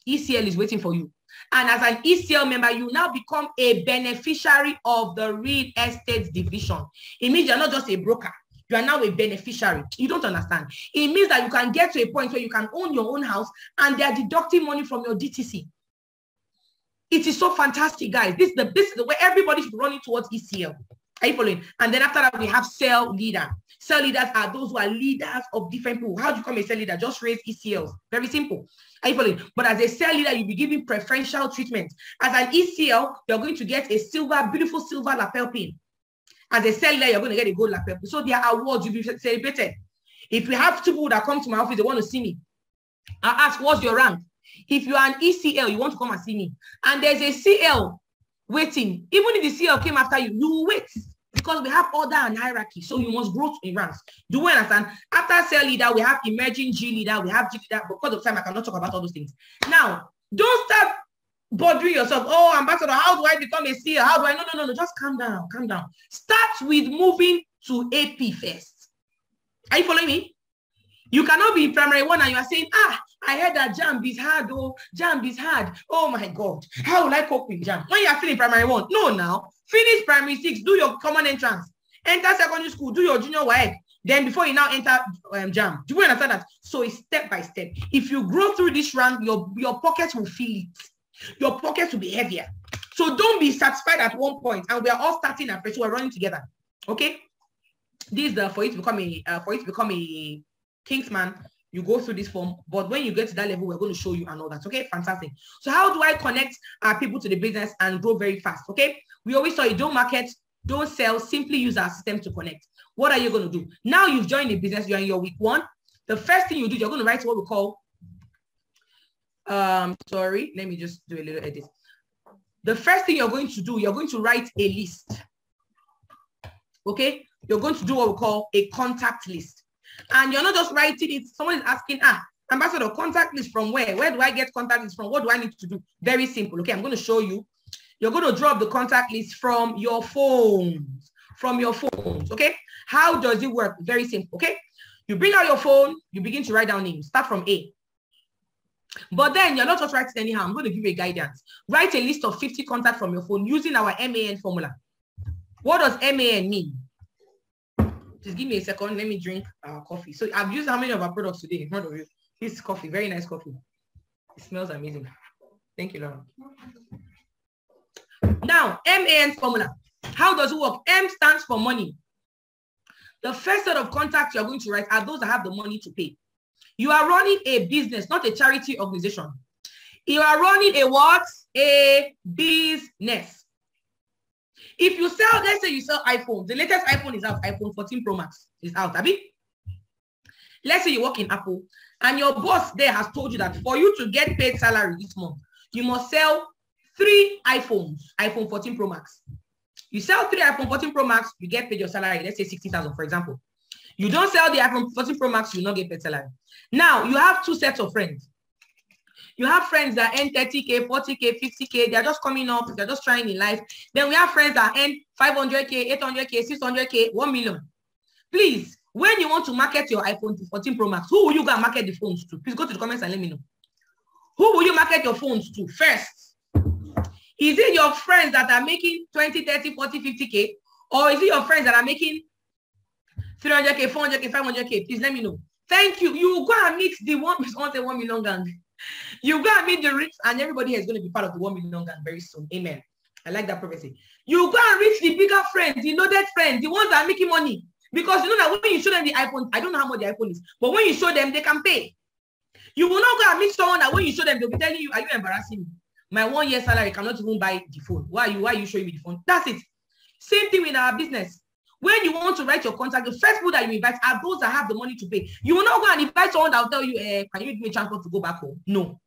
ECL is waiting for you. And as an ECL member, you now become a beneficiary of the real estate division. It means you're not just a broker. You are now a beneficiary. You don't understand. It means that you can get to a point where you can own your own house and they are deducting money from your DTC. It is so fantastic, guys. This is the way everybody should run it towards ECL. Are you following? And then after that, we have cell leader. Cell leaders are those who are leaders of different people. How do you become a cell leader? Just raise ECLs. Very simple. Are you following? But as a cell leader, you'll be given preferential treatment. As an ECL, you're going to get a beautiful silver lapel pin. As a cell leader, you're going to get a gold lapel pin. So there are awards you'll be celebrated. If we have 2 people that come to my office, they want to see me, I ask, what's your rank? If you are an ECL, you want to come and see me, and there's a CL waiting, even if the CL came after you, you will wait because we have order and hierarchy. So you must grow in ranks. Do you understand? After cell leader, we have emerging G leader, we have G leader. Because of time, I cannot talk about all those things. Now, don't start bothering yourself. Oh, ambassador, how do I become a CL? How do I? No. Just calm down. Calm down. Start with moving to AP first. Are you following me? You cannot be in primary 1 and you are saying, I heard that JAMB is hard. Oh, JAMB is hard. Oh my God. How will I cope with JAMB? When you are feeling primary 1, no, now finish primary 6, do your common entrance, enter secondary school, do your junior WAEC. Then before you now enter JAMB. Do you understand that? So it's step by step. If you grow through this rank, your pockets will feel it. Your pockets will be heavier. So don't be satisfied at one point. And we are all starting afresh. We're running together. Okay. This is for you to become a Kingsman. You go through this form, but when you get to that level, we're going to show you and all that. Okay, fantastic. So how do I connect our people to the business and grow very fast? Okay, we always tell you, don't market, don't sell, simply use our system to connect. What are you going to do? Now you've joined the business, you're in your week 1. The first thing you do, you're going to write what we call, sorry, let me just do a little edit. The first thing you're going to do, you're going to write a list. Okay, you're going to do what we call a contact list. And you're not just writing it. Someone is asking, ambassador, contact list from where? Where do I get contact list from? What do I need to do? Very simple. Okay, I'm going to show you. You're going to drop the contact list from your phones. From your phones. Okay. How does it work? Very simple. Okay. You bring out your phone. You begin to write down names. Start from A. But then you're not just writing anyhow. I'm going to give you a guidance. Write a list of 50 contacts from your phone using our MAN formula. What does MAN mean? Just give me a second. Let me drink coffee. So I've used how many of our products today in front of you? This is coffee. Very nice coffee. It smells amazing. Thank you, Laura. Now, MAN formula. How does it work? M stands for money. The first set of contacts you're going to write are those that have the money to pay. You are running a business, not a charity organization. You are running a what? A business. If you sell, let's say you sell iPhone. The latest iPhone is out. iPhone 14 Pro Max is out. Abi? Let's say you work in Apple and your boss there has told you that for you to get paid salary this month, you must sell 3 iPhones, iPhone 14 Pro Max. You sell 3 iPhone 14 Pro Max, you get paid your salary. Let's say 60,000, for example. You don't sell the iPhone 14 Pro Max, you will not get paid salary. Now, you have 2 sets of friends. You have friends that earn 30K, 40K, 50K. They're just coming up. They're just trying in life. Then we have friends that earn 500K, 800K, 600K, 1 million. Please, when you want to market your iPhone 14 Pro Max, who will you go and market the phones to? Please go to the comments and let me know. Who will you market your phones to first? Is it your friends that are making 20, 30, 40, 50K? Or is it your friends that are making 300K, 400K, 500K? Please let me know. Thank you. You go and meet the 1 million gang. You go and meet the rich, and everybody is going to be part of the 1 million gang very soon. Amen. I like that prophecy. You go and reach the bigger friends, the loaded friends, the ones that are making money. Because you know that when you show them the iPhone, I don't know how much the iPhone is, but when you show them, they can pay. You will not go and meet someone that when you show them, they'll be telling you, are you embarrassing me? My 1 year salary cannot even buy the phone. Why are you showing me the phone? That's it. Same thing with our business. When you want to write your contract, the first people that you invite are those that have the money to pay. You will not go and invite someone that will tell you, can you give me transport to go back home? No.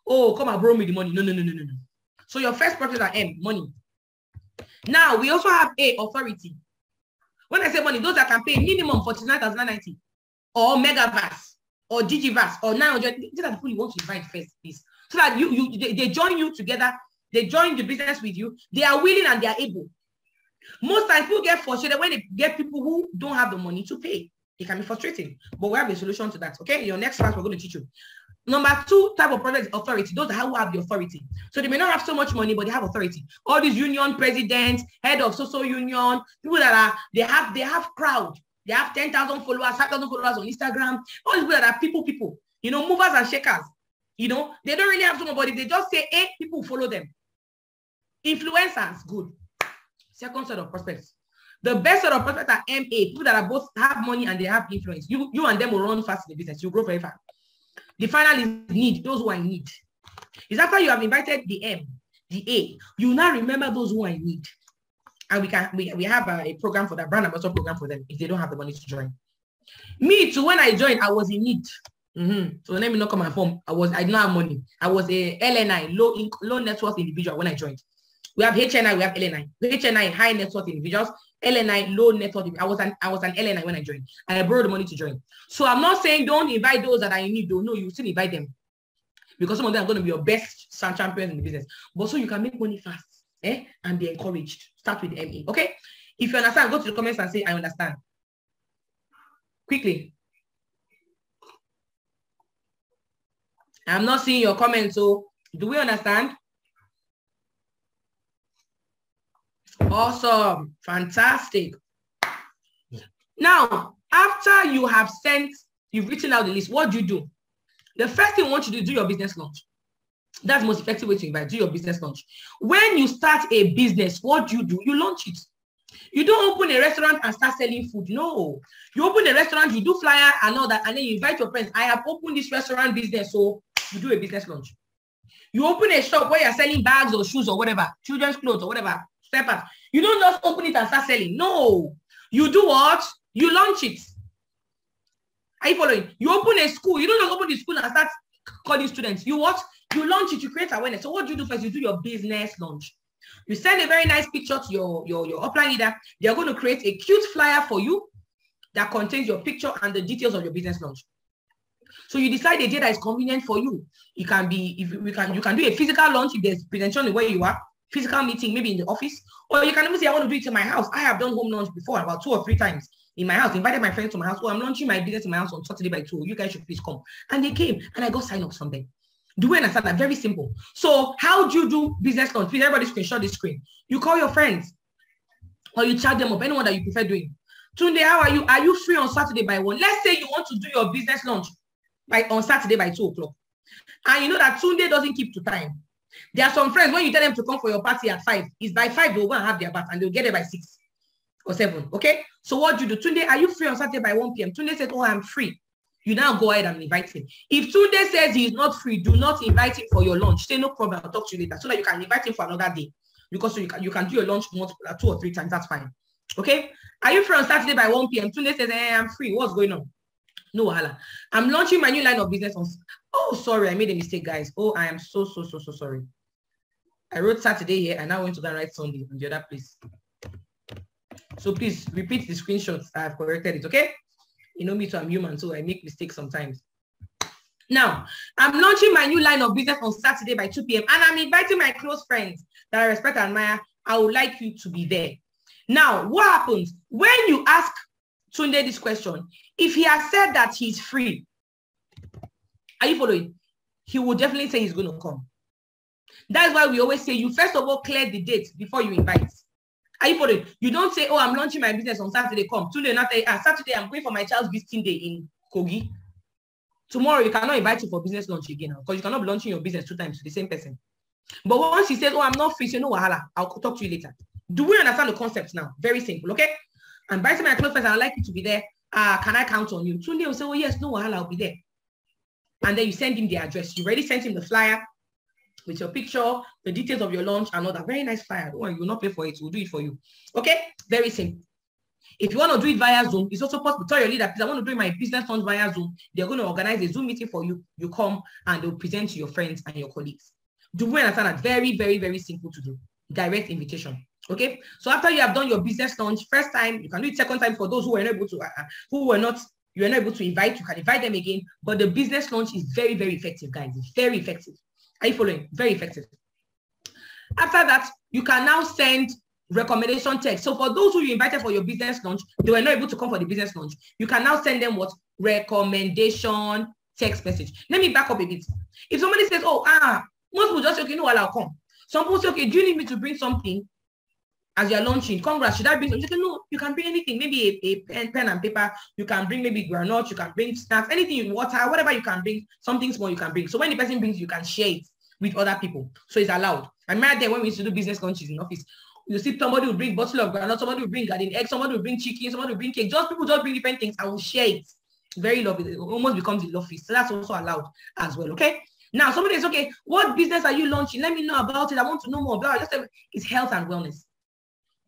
Oh, come and borrow me the money. No. So your first project are M, money. Now, we also have A, authority. When I say money, those that can pay minimum 49,990 or Megaverse or Digiverse or 900. These are the people you want to invite first, please. So that they join you together. They join the business with you. They are willing and they are able. Most times people get frustrated when they get people who don't have the money to pay. It can be frustrating, but we have a solution to that. Okay, your next class we're going to teach you. Number 2 type of project is authority. Those who have the authority. So they may not have so much money, but they have authority. All these union presidents, head of social union, people that they have crowd. They have 10,000 followers, 5,000 followers on Instagram. All these people that are people. You know, movers and shakers. You know, they don't really have somebody. They just say, hey, people follow them. Influencers, good. Second set of prospects. The best set of prospects are MA, people that are both have money and they have influence. You and them will run fast in the business. You grow very fast. The final is need, those who are in need. It's after you have invited the M, the A, you now remember those who are in need. And we have a program for that, brand ambassador program for them if they don't have the money to join. Me too, when I joined, I was in need. So let me not come and form. I didn't have money. I was a LNI, low net worth individual when I joined. We have HNI, we have LNI. HNI, high net worth individuals. LNI, low net worth. I was an LNI when I joined. And I borrowed the money to join. So I'm not saying don't invite those that are in need. No, you still invite them. Because some of them are going to be your best champions in the business. But so you can make money fast, and be encouraged. Start with MA, okay? If you understand, go to the comments and say, I understand. Quickly. I'm not seeing your comments, so do we understand? Awesome. Fantastic. Now, after you have you've written out the list, what do you do? The first thing I want you to do your business launch. That's the most effective way to invite. Do your business launch. When you start a business, what do? You launch it. You don't open a restaurant and start selling food. No. You open a restaurant, you do flyer and all that, and then you invite your friends. I have opened this restaurant business, so you do a business launch. You open a shop where you're selling bags or shoes or whatever, children's clothes or whatever. You don't just open it and start selling. No. You do what? You launch it. Are you following? You open a school. You don't just open the school and start calling students. You what? You launch it. You create awareness. So what do you do first? You do your business launch. You send a very nice picture to your upline leader. They are going to create a cute flyer for you that contains your picture and the details of your business launch. So you decide a day that is convenient for you. It can be, you can do a physical launch if there's presentation where you are. Physical meeting, maybe in the office, or you can even say, I want to do it in my house. I have done home launch before, about 2 or 3 times in my house, invited my friends to my house. Oh, I'm launching my business in my house on Saturday by 2. You guys should please come. And they came, and I got sign-ups from them. Do we understand that? Very simple. So how do you do business launch? Please, everybody screenshot this screen. You call your friends, or you chat them up, anyone that you prefer doing. Tunde, how are you? Are you free on Saturday by 1? Let's say you want to do your business launch on Saturday by 2 o'clock. And you know that Tunde doesn't keep to time. There are some friends, when you tell them to come for your party at 5, it's by 5 they'll go and have their bath and they'll get there by 6 or 7. Okay? So what do you do? Tunde, are you free on Saturday by 1 p.m.? Tunde said, oh, I'm free. You now go ahead and invite him. If Tunde says he is not free, do not invite him for your lunch. Say no problem, I'll talk to you later. So that you can invite him for another day. Because so you can do your lunch 2 or 3 times. That's fine. Okay? Are you free on Saturday by 1 p.m.? Tunde says, I'm free. What's going on? No wahala. I'm launching my new line of business on. Oh, sorry, I made a mistake, guys. Oh, I am so sorry. I wrote Saturday here, and I went to go and write Sunday on the other place. So please repeat the screenshots. I have corrected it, okay? You know me too, I'm human, so I make mistakes sometimes. Now, I'm launching my new line of business on Saturday by 2 p.m. and I'm inviting my close friends that I respect and admire. I would like you to be there. Now, what happens when you ask Tunde this question? If he has said that he's free, are you following? He will definitely say he's going to come. That's why we always say you first of all clear the date before you invite. Are you following? You don't say, oh, I'm launching my business on Saturday, come. Tunde not say, Saturday, I'm going for my child's visiting day in Kogi. Tomorrow, you cannot invite you for business launch again because you cannot be launching your business 2 times to the same person. But once he says, oh, I'm not free, so no wahala, I'll talk to you later. Do we understand the concept now? Very simple, okay? I'm inviting my close friends and I'd like you to be there. Can I count on you? Tunde will say, oh, yes, no wahala, I'll be there. And then you send him the address. You already sent him the flyer with your picture, the details of your launch, and all that. Very nice flyer. Don't worry, you will not pay for it. We'll do it for you. Okay? Very simple. If you want to do it via Zoom, it's also possible. Tell your leader, please, I want to do my business launch via Zoom. They're going to organize a Zoom meeting for you. You come and they'll present to your friends and your colleagues. Do we understand that? Very, very, very simple to do. Direct invitation. Okay? So after you have done your business launch, first time, you can do it second time for those who were not able to, you are not able to invite, you can invite them again. But the business launch is very, very effective, guys. It's very effective. Are you following? Very effective. After that, you can now send recommendation text. So for those who you invited for your business launch, they were not able to come for the business launch. You can now send them what? Recommendation text message. Let me back up a bit. If somebody says, oh, most people just say, okay, no, I'll come. Some people say, okay, do you need me to bring something as you're launching? Congrats, should I bring something? You say, no, you can bring anything. Maybe a pen and paper. You can bring maybe granola. You can bring snacks, anything, water, whatever you can bring. Something small you can bring. So when the person brings, you can share it with other people. So it's allowed. I remember there when we used to do business launches in office, you see somebody will bring a bottle of granola, somebody will bring garden egg, somebody will bring chicken, somebody will bring cake. People just bring different things and will share it. Very lovely. It almost becomes a love feast. So that's also allowed as well. Okay. Now somebody says, okay, what business are you launching? Let me know about it. I want to know more about it. It's health and wellness.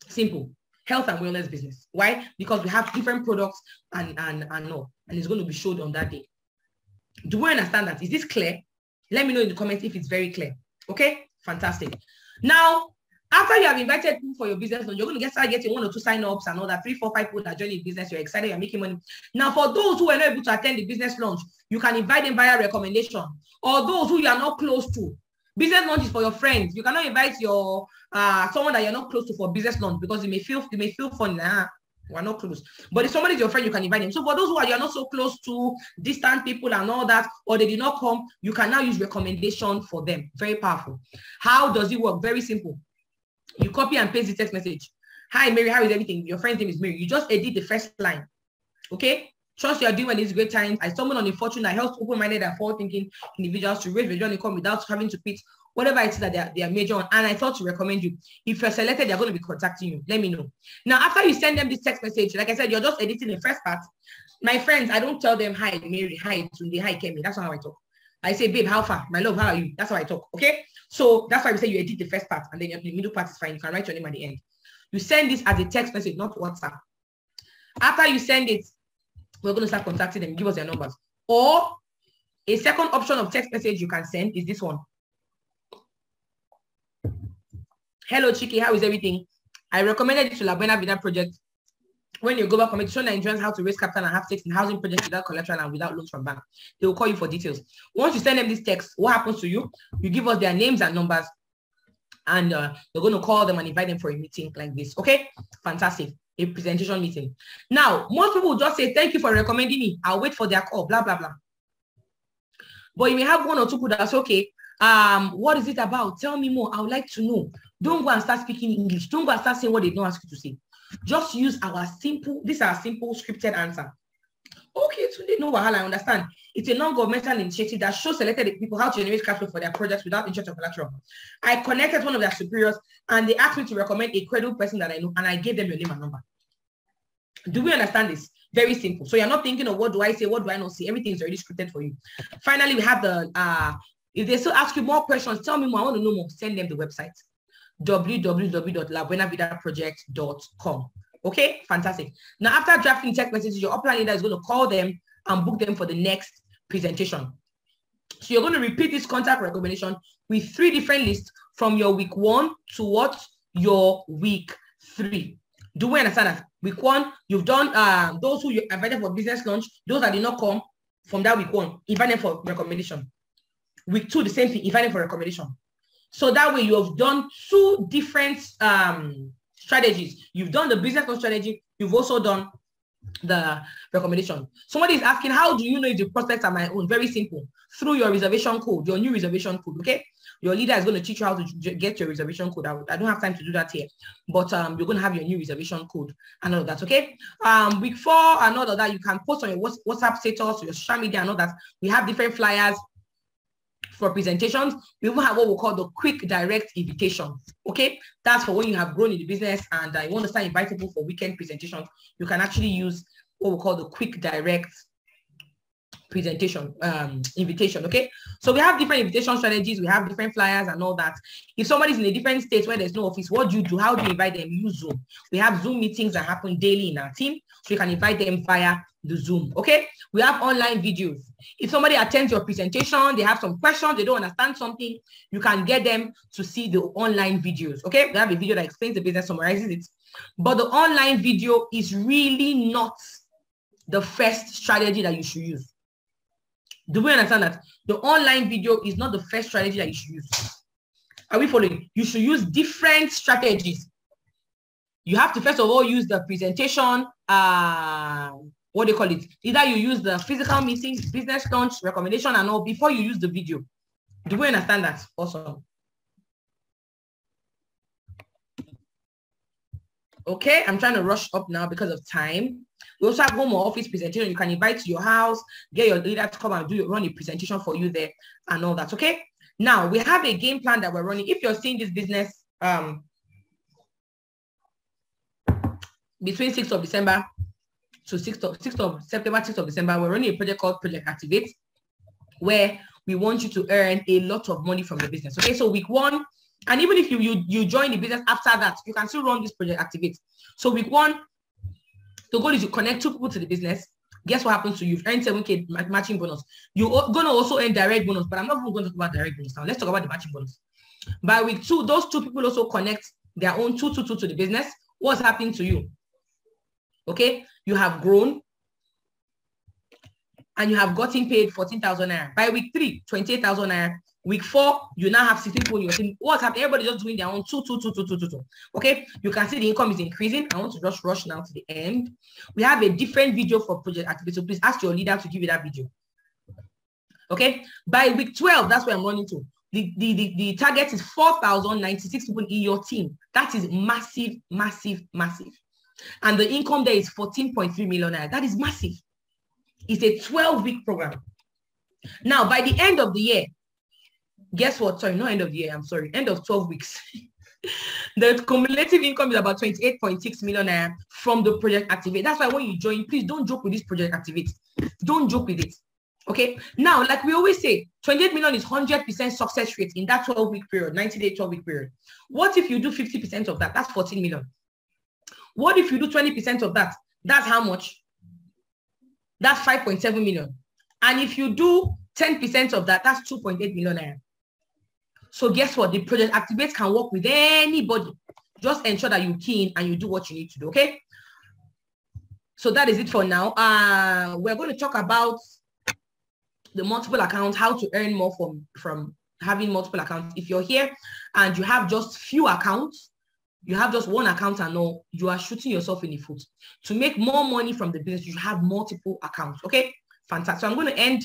Simple. Health and wellness business. Why? Because we have different products and it's going to be showed on that day. Do we understand that? Is this clear? Let me know in the comments if it's very clear. Okay? Fantastic. Now, after you have invited people for your business, you're going to start getting 1 or 2 sign-ups and all that, 3, 4, 5 people that join the business. You're excited, you're making money. Now, for those who are not able to attend the business launch, you can invite them via recommendation. Or those who you are not close to. Business launch is for your friends. You cannot invite your someone that you're not close to for business launch because you may feel funny. We're not close. But if somebody is your friend, you can invite them. So for those who you're not so close to, distant people and all that, or they did not come, you can now use recommendation for them. Very powerful. How does it work? Very simple. You copy and paste the text message. Hi, Mary, how is everything? Your friend's name is Mary. You just edit the first line. Okay? Trust you are doing when it's great times. I stumbled on a fortune that helps open-minded and forward-thinking individuals to raise revenue income without having to pitch whatever it is that they are major on. And I thought to recommend you. If you're selected, they're going to be contacting you. Let me know. Now, after you send them this text message, like I said, you're just editing the first part. My friends, I don't tell them, hi, Mary, hi, Tunde, hi, Kemi. That's not how I talk. I say, babe, how far? My love, how are you? That's how I talk. Okay? So that's why we say you edit the first part and then the middle part is fine. You can write your name at the end. You send this as a text message, not WhatsApp. After you send it, we're going to start contacting them. Give us their numbers. Or a second option of text message you can send is this one. Hello, Chiki. How is everything? I recommended it to Buena Vida project. When you go back to show Nigerians how to raise capital and have stakes in housing projects without collateral and without loans from bank. They will call you for details. Once you send them this text, what happens to you? You give us their names and numbers, and you're going to call them and invite them for a meeting like this. Okay? Fantastic. A presentation meeting. Now, most people will just say, thank you for recommending me. I'll wait for their call, blah, blah, blah. But you may have 1 or 2 people that's okay. What is it about? Tell me more. I would like to know. Don't go and start speaking English. Don't go and start saying what they don't ask you to say. Just use our simple scripted answer. Okay, today no wahala, I understand. It's a non-governmental initiative that shows selected people how to generate capital for their projects without interest or collateral. I connected one of their superiors and they asked me to recommend a credible person that I know, and I gave them your name and number. Do we understand this? Very simple. So you're not thinking of what do I say, what do I not say? Everything is already scripted for you. Finally, we have the if they still ask you more questions, tell me more, I want to know more, send them the website. www.labuenavidaproject.com. Okay, fantastic. Now, after drafting text messages, your upline leader is going to call them and book them for the next presentation. So you're going to repeat this contact recommendation with 3 different lists from your week 1 to what? Your week 3. Do we understand that? Week 1, you've done those who you invited for business launch, those that did not come from that week 1, invite them for recommendation. Week 2, the same thing, invite them for recommendation. So that way you have done 2 different strategies. You've done the business launch strategy, you've also done the recommendation. Somebody is asking, how do you know if the prospects are my own? Very simple. Through your reservation code, your new reservation code, okay? Your leader is going to teach you how to get your reservation code. I don't have time to do that here, but you're going to have your new reservation code and all of that, okay? Week 4 and all of that, you can post on your WhatsApp status, your social media and all that. We have different flyers for presentations. We even have what we call the quick direct invitation, okay? That's for when you have grown in the business and you want to start inviting people for weekend presentations. You can actually use what we call the quick direct presentation invitation, okay? So we have different invitation strategies, we have different flyers and all that. If somebody's in a different state where there's no office, what do you do? How do you invite them? Use Zoom. We have Zoom meetings that happen daily in our team, so you can invite them via the Zoom, okay? We have online videos. If somebody attends your presentation, they have some questions, they don't understand something, you can get them to see the online videos, okay? We have a video that explains the business, summarizes it. But the online video is really not the first strategy that you should use. Do we understand that? The online video is not the first strategy that you should use. Are we following? You should use different strategies. You have to first of all use the presentation, what do you call it? Either you use the physical meetings, business launch, recommendation and all before you use the video. Do we understand that? Awesome. Okay, I'm trying to rush up now because of time. We also have home or office presentation. You can invite to your house, get your leader to come and run a presentation for you there and all that, okay? Now, we have a game plan that we're running. If you're seeing this business between 6th of December to 6th of September, 6th of December, we're running a project called Project Activate, where we want you to earn a lot of money from the business, okay? So week 1, and even if you join the business after that, you can still run this Project Activate. So week 1, the goal is to connect 2 people to the business. Guess what happens to you? You've earned 7K matching bonus. You're going to also earn direct bonus, but I'm not even going to talk about direct bonus now. Let's talk about the matching bonus. By week 2, those 2 people also connect their own 2 to the business. What's happening to you? Okay, you have grown and you have gotten paid 14,000 naira. By week 3, 28,000 naira. Week 4, you now have 16 people in your team. What's happening? Everybody just doing their own 2. Okay, you can see the income is increasing. I want to just rush now to the end. We have a different video for Project Activate. So please ask your leader to give you that video. Okay, by week 12, that's where I'm running to. The target is 4,096 people in your team. That is massive, massive, massive. And the income there is 14.3 million naira. That is massive. It's a 12-week program. Now, by the end of the year, guess what? Sorry, not end of the year. I'm sorry. End of 12 weeks. The cumulative income is about 28.6 million naira from the Project Activate. That's why when you join, please don't joke with this Project Activate. Don't joke with it. Okay. Now, like we always say, 28 million is 100% success rate in that 12-week period, 90-day, 12-week period. What if you do 50% of that? That's 14 million. What if you do 20% of that? That's how much? That's 5.7 million. And if you do 10% of that, that's 2.8 million naira. So guess what? The Project Activate can work with anybody. Just ensure that you key in and you do what you need to do, okay? So that is it for now. We're going to talk about the multiple accounts, how to earn more from having multiple accounts. If you're here and you have just few accounts, you have just one account and all, you are shooting yourself in the foot. To make more money from the business, you should have multiple accounts, okay? Fantastic. So I'm going to end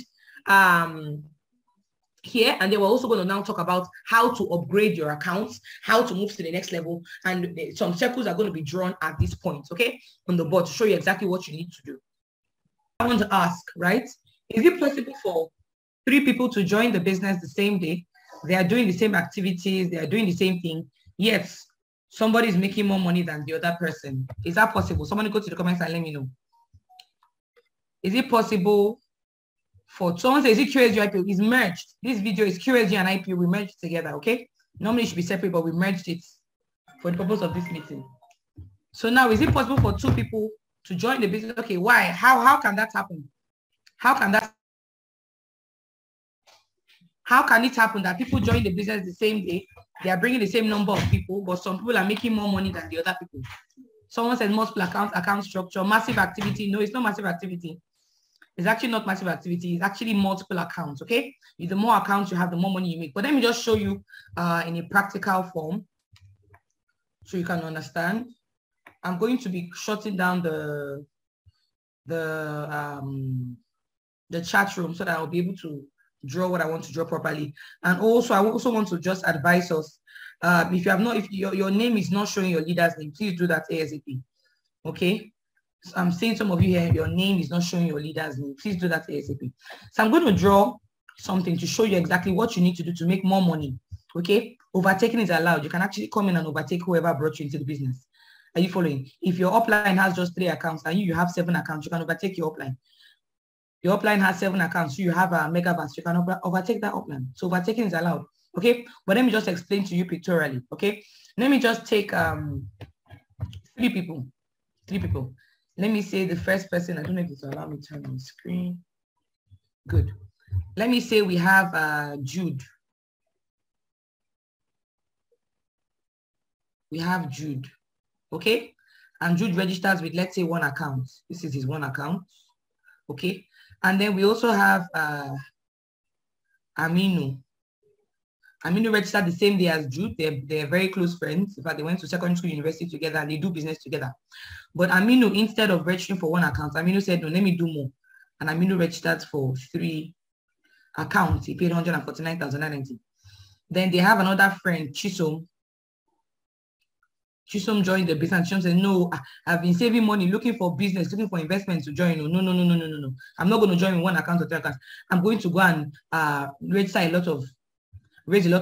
here, and then we're also going to now talk about how to upgrade your accounts, how to move to the next level, and some circles are going to be drawn at this point, okay, on the board to show you exactly what you need to do. I want to ask, right, is it possible for 3 people to join the business the same day? They are doing the same activities, they are doing the same thing, yet somebody is making more money than the other person. Is that possible? Somebody go to the comments and let me know. Is it possible for someone says, is it QSG IPO? It's merged. This video is QSG and IPO. We merged together, okay? Normally it should be separate, but we merged it for the purpose of this meeting. So now, is it possible for 2 people to join the business? Okay, why? How can that happen? How can it happen that people join the business the same day? They are bringing the same number of people, but some people are making more money than the other people. Someone said multiple account structure, massive activity. No, it's not massive activity. It's actually not massive activity. It's actually multiple accounts, okay? The more accounts you have, the more money you make. But let me just show you in a practical form so you can understand. I'm going to be shutting down the chat room so that I'll be able to draw what I want to draw properly. And also, I also want to just advise us, if you have not, if your name is not showing your leader's name, please do that ASAP, okay? So I'm seeing some of you here, your name is not showing your leader's name. Please do that ASAP. So I'm going to draw something to show you exactly what you need to do to make more money, okay? Overtaking is allowed. You can actually come in and overtake whoever brought you into the business. Are you following? If your upline has just 3 accounts and you have 7 accounts, you can overtake your upline. Your upline has 7 accounts, so you have a megaverse, you can overtake that upline. So overtaking is allowed, okay? But let me just explain to you pictorially, okay? Let me just take 3 people. Let me say the first person, I don't know if it's allow me to turn on the screen. Good. Let me say we have Jude. We have Jude, okay? And Jude registers with, let's say, 1 account. This is his 1 account, okay? And then we also have Aminu. Aminu registered the same day as Jude. They're very close friends. In fact, they went to secondary school, university together, and they do business together. But Aminu, instead of registering for 1 account, Aminu said, no, let me do more. And Aminu registered for 3 accounts. He paid 149,990. Then they have another friend, Chisom. Chisom joined the business. Chisom said, no, I've been saving money, looking for business, looking for investment to join. No. I'm not going to join in 1 account or 3 accounts. I'm going to go and raise a lot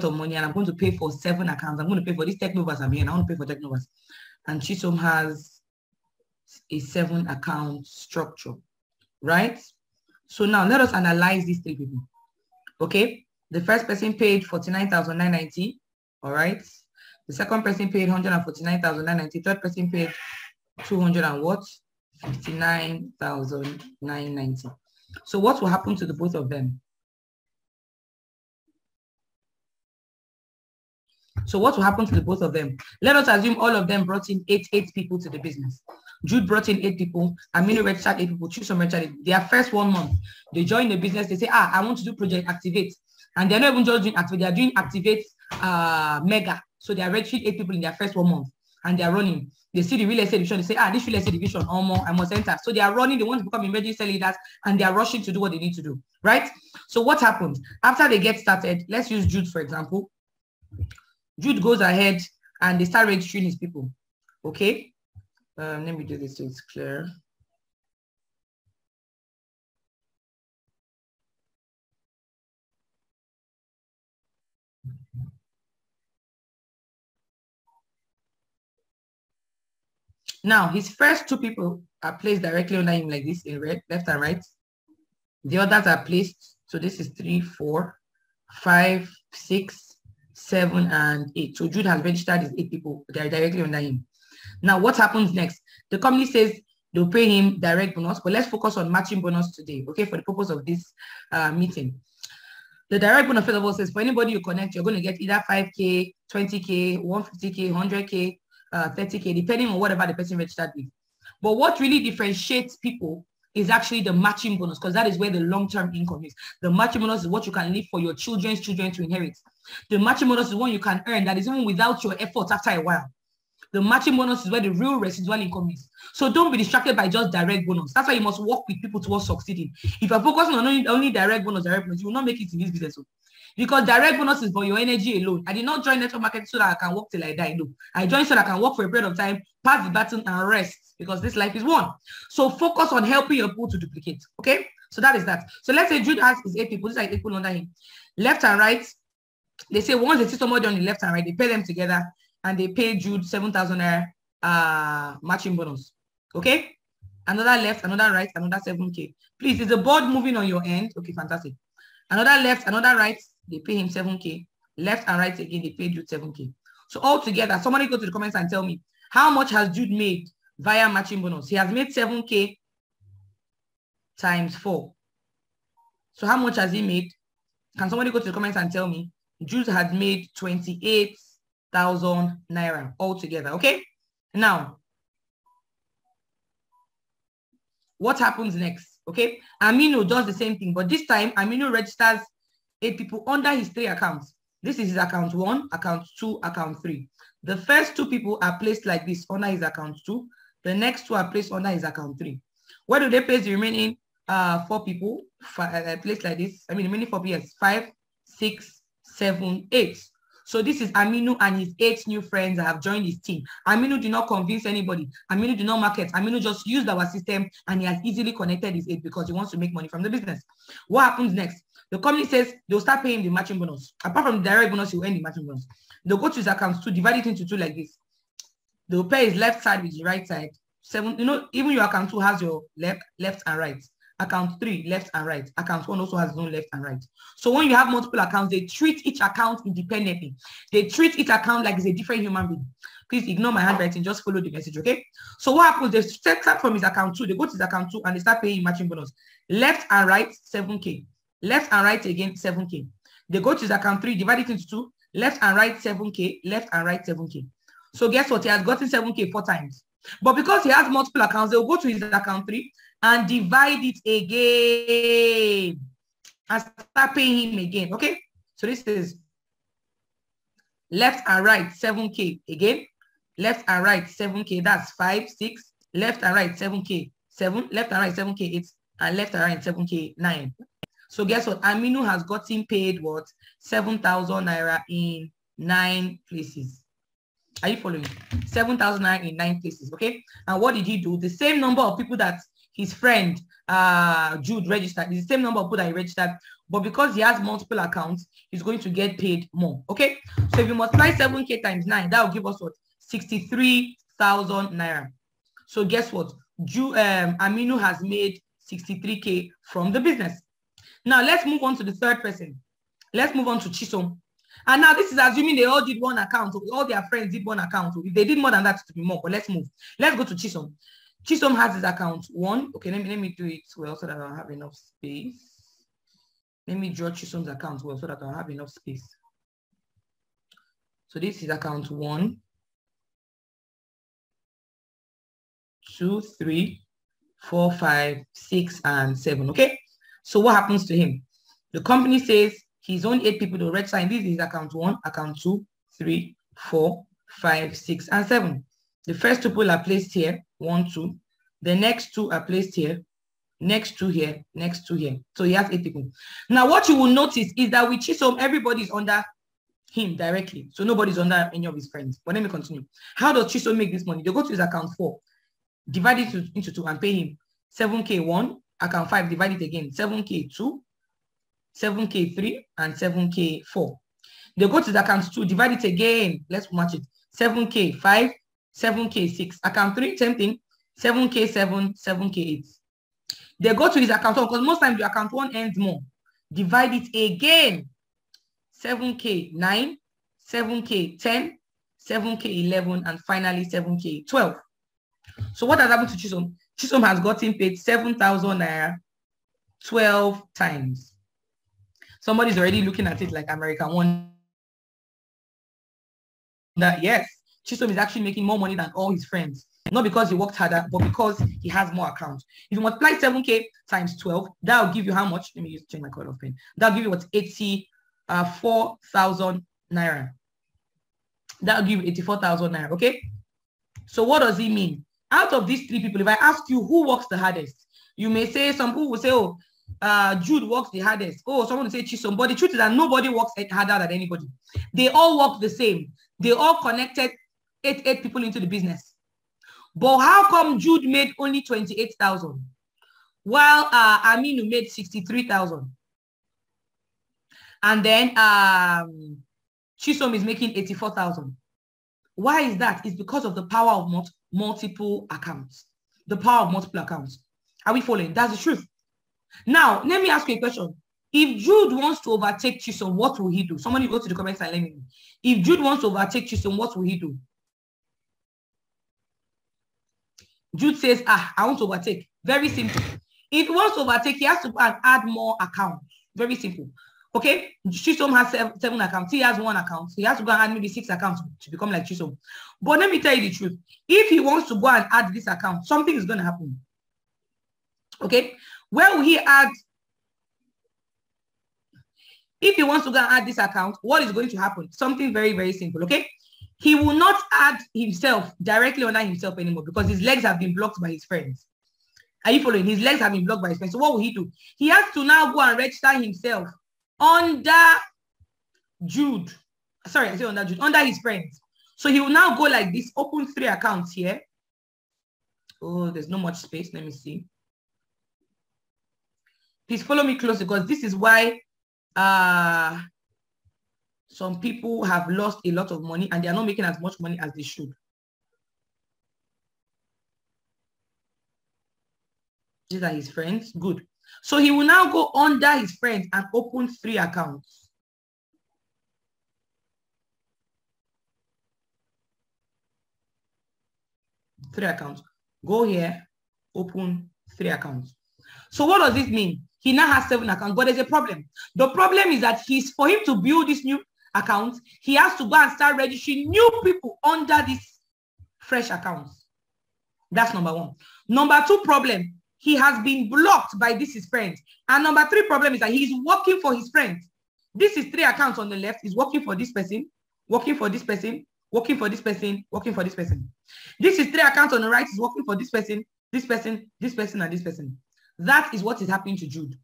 of money, and I'm going to pay for 7 accounts. I'm going to pay for these Technovas I'm here, and I want to pay for Technovas. And Chisom has a 7 account structure, right? So now let us analyze these 3 people. Okay, the first person paid 49,990. All right. The second person paid 149,990. Third person paid 59,990. So what will happen to the both of them? Let us assume all of them brought in 8 people to the business. Jude brought in 8 people. Aminu registered 8 people. Chisom registered 8. Their first 1 month, they join the business. They say, I want to do project activate. And they're not even just doing activate. They're doing activate mega. So they are registering 8 people in their first 1 month. And they're running. They see the real estate division. They say, this real estate division, I must enter. So they are running. They want to become emergency leaders. And they are rushing to do what they need to do. Right? So what happens? After they get started, let's use Jude, for example. Jude goes ahead and they start registering his people. Okay. Let me do this so it's clear. Now, his first 2 people are placed directly under him like this in red, left and right. The others are placed. So this is 3, 4, 5, 6, 7, and 8. So Jude has registered his 8 people. They are directly under him. Now, what happens next? The company says they'll pay him direct bonus, but let's focus on matching bonus today, okay, for the purpose of this meeting. The direct bonus, first of all, says for anybody you connect, you're going to get either 5K, 20K, 150K, 100K, 30K, depending on whatever the person registered with. But what really differentiates people is actually the matching bonus, because that is where the long-term income is. The matching bonus is what you can leave for your children's children to inherit. The matching bonus is one you can earn that is even without your effort after a while. The matching bonus is where the real residual income is. So don't be distracted by just direct bonus. That's why you must work with people towards succeeding. If you're focusing on only direct bonus, you will not make it in this business. Because direct bonus is for your energy alone. I did not join network marketing so that I can work till I die. No, I joined so that I can work for a period of time, pass the baton and rest, because this life is one. So focus on helping your people to duplicate. Okay, so that is that. So let's say Jude has his 8 people. These are 8 people under him, left and right. They say once they see somebody on the left and right, they pay them together and they pay Jude 7,000 matching bonus. Okay, another left, another right, another 7K. Please, is the board moving on your end? Okay, fantastic. Another left, another right, they pay him 7K. Left and right again, they pay Jude 7K. So all together, somebody go to the comments and tell me, how much has Jude made via matching bonus? He has made 7K times 4. So how much has he made? Can somebody go to the comments and tell me? Jude had made 28,000 naira altogether. Okay. Now, what happens next? Okay, Aminu does the same thing, but this time Aminu registers 8 people under his 3 accounts. This is his account 1, account 2, account 3. The first 2 people are placed like this under his account 2. The next 2 are placed under his account 3. Where do they place the remaining 4 people? Placed like this. I mean, the remaining 4 people, yes, 5, 6, 7, 8. So this is Aminu and his 8 new friends that have joined his team. Aminu did not convince anybody. Aminu did not market. Aminu just used our system and he has easily connected his 8 because he wants to make money from the business. What happens next? The company says they'll start paying the matching bonus. Apart from the direct bonus, he'll earn the matching bonus. They'll go to his accounts 2, divide it into 2 like this. They'll pay his left side with the right side. 7, you know, even your account 2 has your left and right. Account 3, left and right. Account 1 also has its own left and right. So when you have multiple accounts, they treat each account independently. They treat each account like it's a different human being. Please ignore my handwriting, just follow the message, okay? So what happens, they start from his account 2, they go to his account 2 and they start paying matching bonus. Left and right, 7K. Left and right again, 7K. They go to his account 3, divide it into 2, left and right, 7K, left and right, 7K. So guess what? He has gotten 7K 4 times. But because he has multiple accounts, they'll go to his account 3 and divide it again and start paying him again. Okay, so this is left and right 7K again, left and right 7K, that's 5, 6, left and right 7K 7, left and right 7K 8, and left and right 7K 9. So guess what? Aminu has gotten paid what? 7,000 naira in 9 places. Are you following? 7,000 naira in 9 places. Okay, and what did he do? The same number of people that his friend Jude registered is the same number of people that he registered, but because he has multiple accounts, he's going to get paid more. Okay, so if you multiply 7K times 9, that will give us what? 63,000 naira. So guess what? Aminu has made 63K from the business. Now let's move on to the third person. Let's move on to Chisom. And now this is assuming they all did 1 account, or all their friends did 1 account. If they did more than that, it would be more. But let's move. Let's go to Chisom. Chisom has his account 1. Okay, let me do it well so that I'll have enough space. Let me draw Chisom's account well so that I'll have enough space. So this is account 1, 2, 3, 4, 5, 6, and 7. Okay. So what happens to him? The company says he's only 8 people to register. And this is account 1, account 2, 3, 4, 5, 6, and 7. The first 2 people are placed here, 1, 2. The next 2 are placed here, next 2 here, next 2 here. So he has 8 people. Now what you will notice is that with Chisom, everybody is under him directly. So nobody's under any of his friends. But let me continue. How does Chisom make this money? They go to his account 4, divide it into 2 and pay him 7K 1, account 5, divide it again, 7K 2, 7K 3, and 7K 4. They go to the account 2, divide it again. Let's match it. 7K 5, 7K 6. Account 3, same thing. 7K 7, 7K 8. They go to his account 1 because most times the account 1 earns more. Divide it again. 7K 9, 7K 10, 7K 11, and finally 7K 12. So what has happened to Chisom? Chisom has gotten paid 7,000 naira 12 times. Somebody's already looking at it like American One. That yes, Chisom is actually making more money than all his friends. Not because he worked harder, but because he has more accounts. If you multiply 7K times 12, that will give you how much? Let me just change my color of pen. That will give you what? 84,000 naira. That will give you 84,000 naira. Okay. So what does it mean? Out of these 3 people, if I ask you who works the hardest, you may say, some people will say, oh, Jude works the hardest. Oh, someone will say Chisom. But the truth is that nobody works harder than anybody. They all work the same. They all connected 8 people into the business. But how come Jude made only 28,000 while Aminu made 63,000? And then Chisom is making 84,000. Why is that? It's because of the power of multiple accounts. The power of multiple accounts. Are we following? That's the truth. Now, let me ask you a question. If Jude wants to overtake Chisom, what will he do? Somebody go to the comments and let me know. If Jude wants to overtake Chisom, what will he do? Jude says, I want to overtake. Very simple. If he wants to overtake, he has to add more accounts. Very simple. Okay? Chisom has 7 accounts. He has 1 account. He has to go and add maybe 6 accounts to become like Chisom. But let me tell you the truth. If he wants to go and add this account, something is going to happen. Okay, where will he add? If he wants to go and add this account, what is going to happen? Something very, very simple. Okay, he will not add himself directly under himself anymore because his legs have been blocked by his friends. Are you following? His legs have been blocked by his friends. So what will he do? He has to now go and register himself under Jude. Sorry, I say under Jude, under his friends. So he will now go like this, open 3 accounts here. Oh, there's no much space. Let me see. Please follow me closely because this is why some people have lost a lot of money and they are not making as much money as they should. These are his friends. Good. So he will now go under his friends and open 3 accounts. Three accounts. Go here, open 3 accounts. So what does this mean? He now has 7 accounts, but there's a problem. The problem is that for him to build this new account, he has to go and start registering new people under these fresh accounts. That's number 1. Number 2 problem, he has been blocked by his friends. And number 3 problem is that he's working for his friends. This is 3 accounts on the left. He's working for this person, working for this person, working for this person, working for this person. This is 3 accounts on the right. He's working for this person, this person, this person, and this person. That is what is happening to Jude.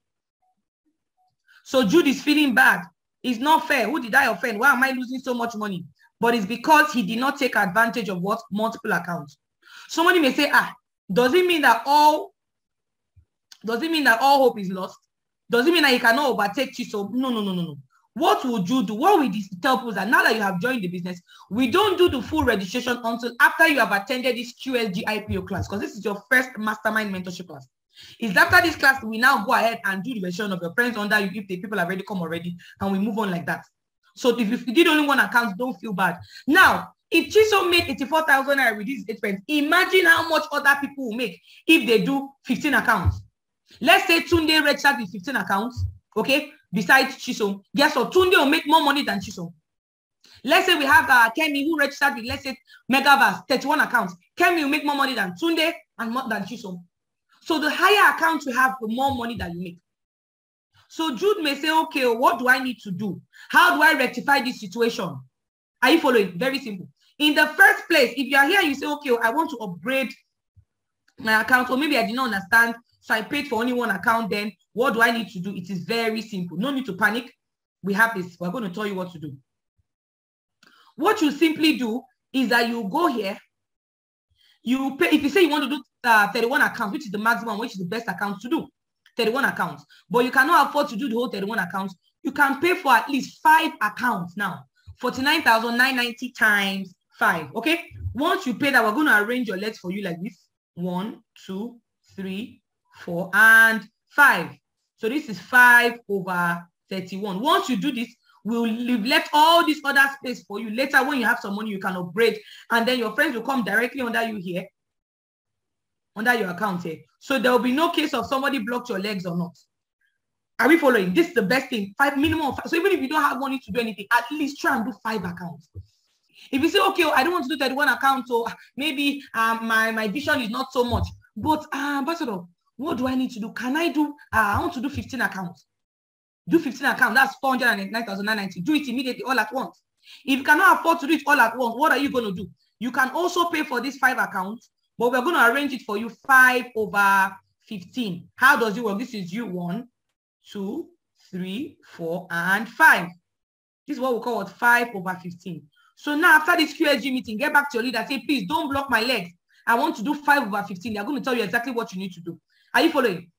So Jude is feeling bad. It's not fair. Who did I offend? Why am I losing so much money? But it's because he did not take advantage of what? Multiple accounts. Somebody may say, does it mean that all hope is lost? Does it mean that you cannot overtake Chisom? No. What would you do? What will this tell people that now that you have joined the business, we don't do the full registration until after you have attended this QSG IPO class, because this is your first mastermind mentorship class. Is after this class, we now go ahead and do the registration of your friends under you if the people have already come already, and we move on like that. So if you did only 1 account, don't feel bad. Now, if Chisom made 84,000 naira with these 8 friends, imagine how much other people will make if they do 15 accounts. Let's say Tunde registered with 15 accounts, okay, besides Chisom. Guess what? Tunde will make more money than Chisom. Let's say we have Kemi who registered with, let's say, Megaverse, 31 accounts. Kemi will make more money than Tunde and more than Chisom. So the higher accounts you have, the more money that you make. So Jude may say, okay, what do I need to do? How do I rectify this situation? Are you following? Very simple. In the first place, if you are here, you say, okay, I want to upgrade my account, or maybe I did not understand, so I paid for only 1 account, then what do I need to do? It is very simple. No need to panic. We have this. We're going to tell you what to do. What you simply do is that you go here, you pay. If you say you want to do 31 accounts, which is the maximum, which is the best account to do, 31 accounts, but you cannot afford to do the whole 31 accounts, you can pay for at least 5 accounts now. 49,990 times 5. Okay. Once you pay that, we're going to arrange your legs for you like this. 1, 2, 3, 4, and 5. So this is 5 over 31. Once you do this, we've left all this other space for you. Later, when you have some money, you can upgrade, and then your friends will come directly under you here, under your account here. So there will be no case of somebody blocked your legs or not. Are we following? This is the best thing. 5 minimum of 5. So even if you don't have money to do anything, at least try and do 5 accounts. If you say, okay, I don't want to do 31 accounts, so maybe my vision is not so much. But Ambassador, what do I need to do? Can I do? I want to do 15 accounts. Do 15 accounts. That's 409,990. Do it immediately, all at once. If you cannot afford to do it all at once, what are you going to do? You can also pay for these 5 accounts, but we're going to arrange it for you 5 over 15. How does it work? This is you 1, 2, 3, 4, and 5. This is what we call 5 over 15. So now after this QSG meeting, get back to your leader, say, please don't block my legs. I want to do 5 over 15. They're going to tell you exactly what you need to do. Are you following?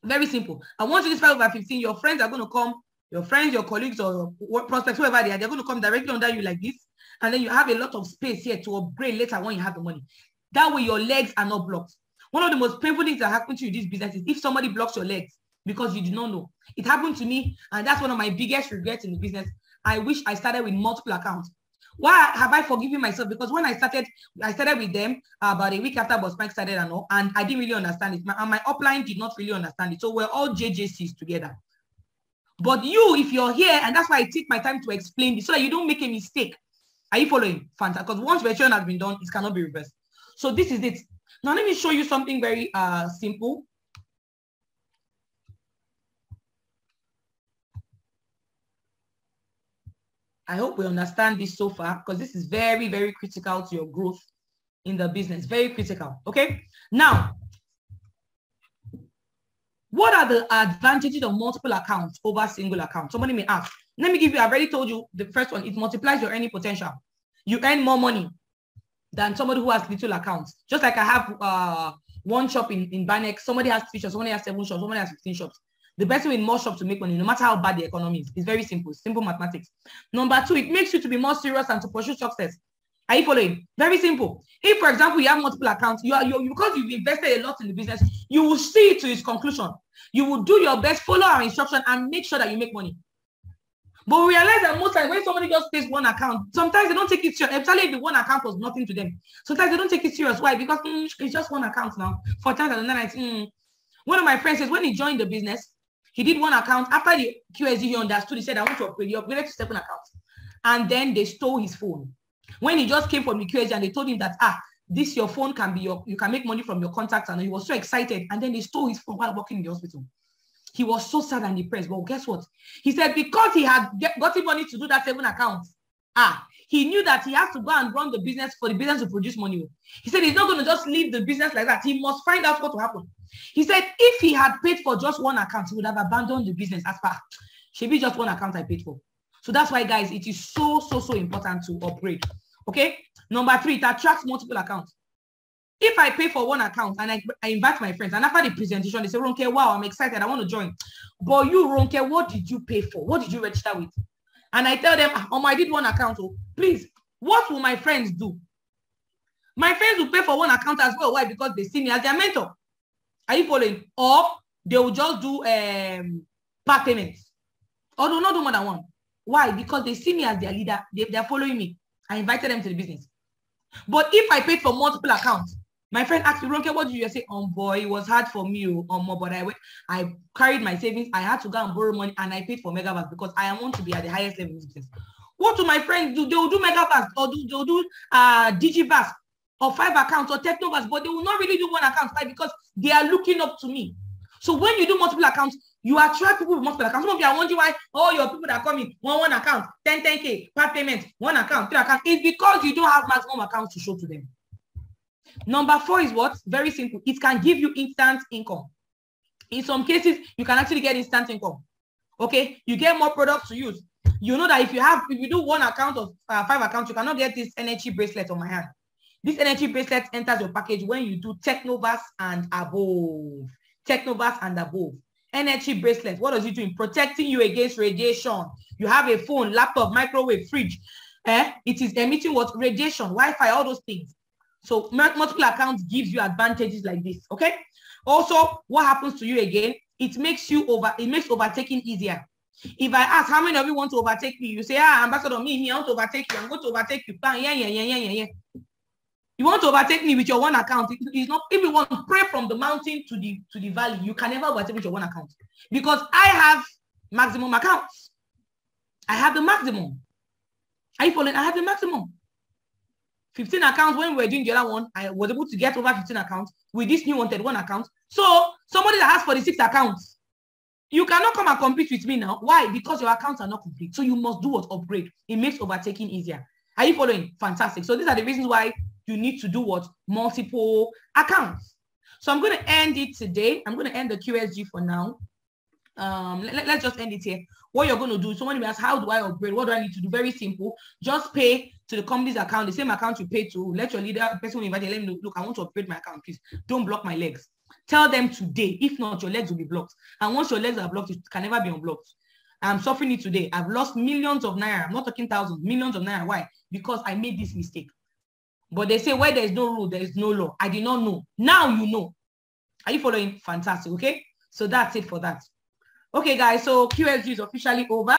Very simple. And once you do 5 over 15, your friends are going to come, your friends, your colleagues, or prospects, whoever they are, they're going to come directly under you like this. And then you have a lot of space here to upgrade later when you have the money. That way your legs are not blocked. One of the most painful things that happen to you in this business is if somebody blocks your legs because you do not know. It happened to me, and that's one of my biggest regrets in the business. I wish I started with multiple accounts. Why have I forgiven myself? Because when I started with them about a week after Boss Mike started and all, and I didn't really understand it. My upline did not really understand it. So we're all JJCs together. But you, if you're here, and that's why I take my time to explain this so that you don't make a mistake. Are you following? Fantastic. Because once registration has been done, it cannot be reversed. So this is it. Now let me show you something very simple. I hope we understand this so far, because this is very, very critical to your growth in the business. Very critical. Okay. Now, what are the advantages of multiple accounts over single account? Somebody may ask. Let me give you, I've already told you the first one. It multiplies your earning potential. You earn more money than somebody who has little accounts. Just like I have one shop in Buena. Somebody has 3 shops, somebody has 7 shops, somebody has 15 shops. The best way in more shops to make money, no matter how bad the economy is, it's very simple. Simple mathematics. Number 2, it makes you to be more serious and to pursue success. Are you following? Very simple. If, for example, you have multiple accounts, because you've invested a lot in the business, you will see it to its conclusion. You will do your best, follow our instruction, and make sure that you make money. But we realize that most times when somebody just pays one account, sometimes they don't take it serious. Especially if the one account was nothing to them. Sometimes they don't take it serious. Why? Because it's just one account now. For times and then one of my friends says when he joined the business, he did one account. After the QSG, he understood. He said, I want to upgrade. He upgraded to 7 accounts. And then they stole his phone. When he just came from the QSG and they told him that, this your phone can be you can make money from your contacts. And he was so excited. And then they stole his phone while working in the hospital. He was so sad and depressed. But guess what? He said because he had gotten money to do that 7 accounts, he knew that he has to go and run the business for the business to produce money. He said he's not going to just leave the business like that. He must find out what will happen. He said if he had paid for just one account, he would have abandoned the business as far. Should be just one account I paid for. So that's why, guys, it is so important to upgrade. Okay. Number 3, it attracts multiple accounts. If I pay for one account and I invite my friends, and after the presentation, they say, Ronke, wow, I'm excited. I want to join. But you, Ronke, what did you pay for? What did you register with? And I tell them, I did one account. Oh, please, what will my friends do? My friends will pay for one account as well. Why? Because they see me as their mentor. Are you following? Or they will just do part payments. Or they will not do more than one. Why? Because they see me as their leader. They're following me. I invited them to the business. But if I paid for multiple accounts, my friend asked me, Ronke, what did you say? Boy, it was hard for me. But I carried my savings. I had to go and borrow money and I paid for megabytes because I want to be at the highest level in this business. What do my friends do? They will do megabytes or they'll do digibas or 5 accounts or technovas, but they will not really do one account. Why? Because they are looking up to me. So when you do multiple accounts, you attract people with multiple accounts. Some of you are wondering why your people that are coming, one account, 10K, part payment, 1 account, 3 accounts. It's because you don't have maximum accounts to show to them. Number 4 is what? Very simple. It can give you instant income. In some cases, you can actually get instant income. Okay? You get more products to use. You know that if you do 1 account of 5 accounts, you cannot get this energy bracelet on my hand. This energy bracelet enters your package when you do technovas and above. Technovas and above. Energy bracelet, what does it do? Protecting you against radiation. You have a phone, laptop, microwave, fridge. It is emitting what? Radiation, Wi-Fi, all those things. So multiple accounts gives you advantages like this. Okay. Also, what happens to you again? It makes overtaking easier. If I ask how many of you want to overtake me, you say, Ambassador, me, I want to overtake you. I'm going to overtake you. Yeah. You want to overtake me with your 1 account. It's not, if you want to pray from the mountain to the valley, you can never overtake with your 1 account. Because I have maximum accounts. I have the maximum. Are you following? I have the maximum. 15 accounts. When we were doing the other one, I was able to get over 15 accounts. With this new 1 account. So somebody that has 46 accounts, you cannot come and compete with me now. Why? Because your accounts are not complete. So you must do what? Upgrade. It makes overtaking easier. Are you following? Fantastic. So these are the reasons why you need to do what? Multiple accounts. So I'm going to end it today. I'm going to end the QSG for now. Let's just end it here. What you're going to do, someone will ask, how do I upgrade? What do I need to do? Very simple. Just pay to the company's account, the same account you pay to. Let your leader, the person who invited, let me know, look, I want to upgrade my account, please. Don't block my legs. Tell them today. If not, your legs will be blocked. And once your legs are blocked, it can never be unblocked. I'm suffering it today. I've lost millions of naira. I'm not talking thousands, millions of naira. Why? Because I made this mistake. But they say where there is no rule, there is no law. I did not know. Now you know. Are you following? Fantastic. Okay. So that's it for that. Okay, guys. So QSG is officially over.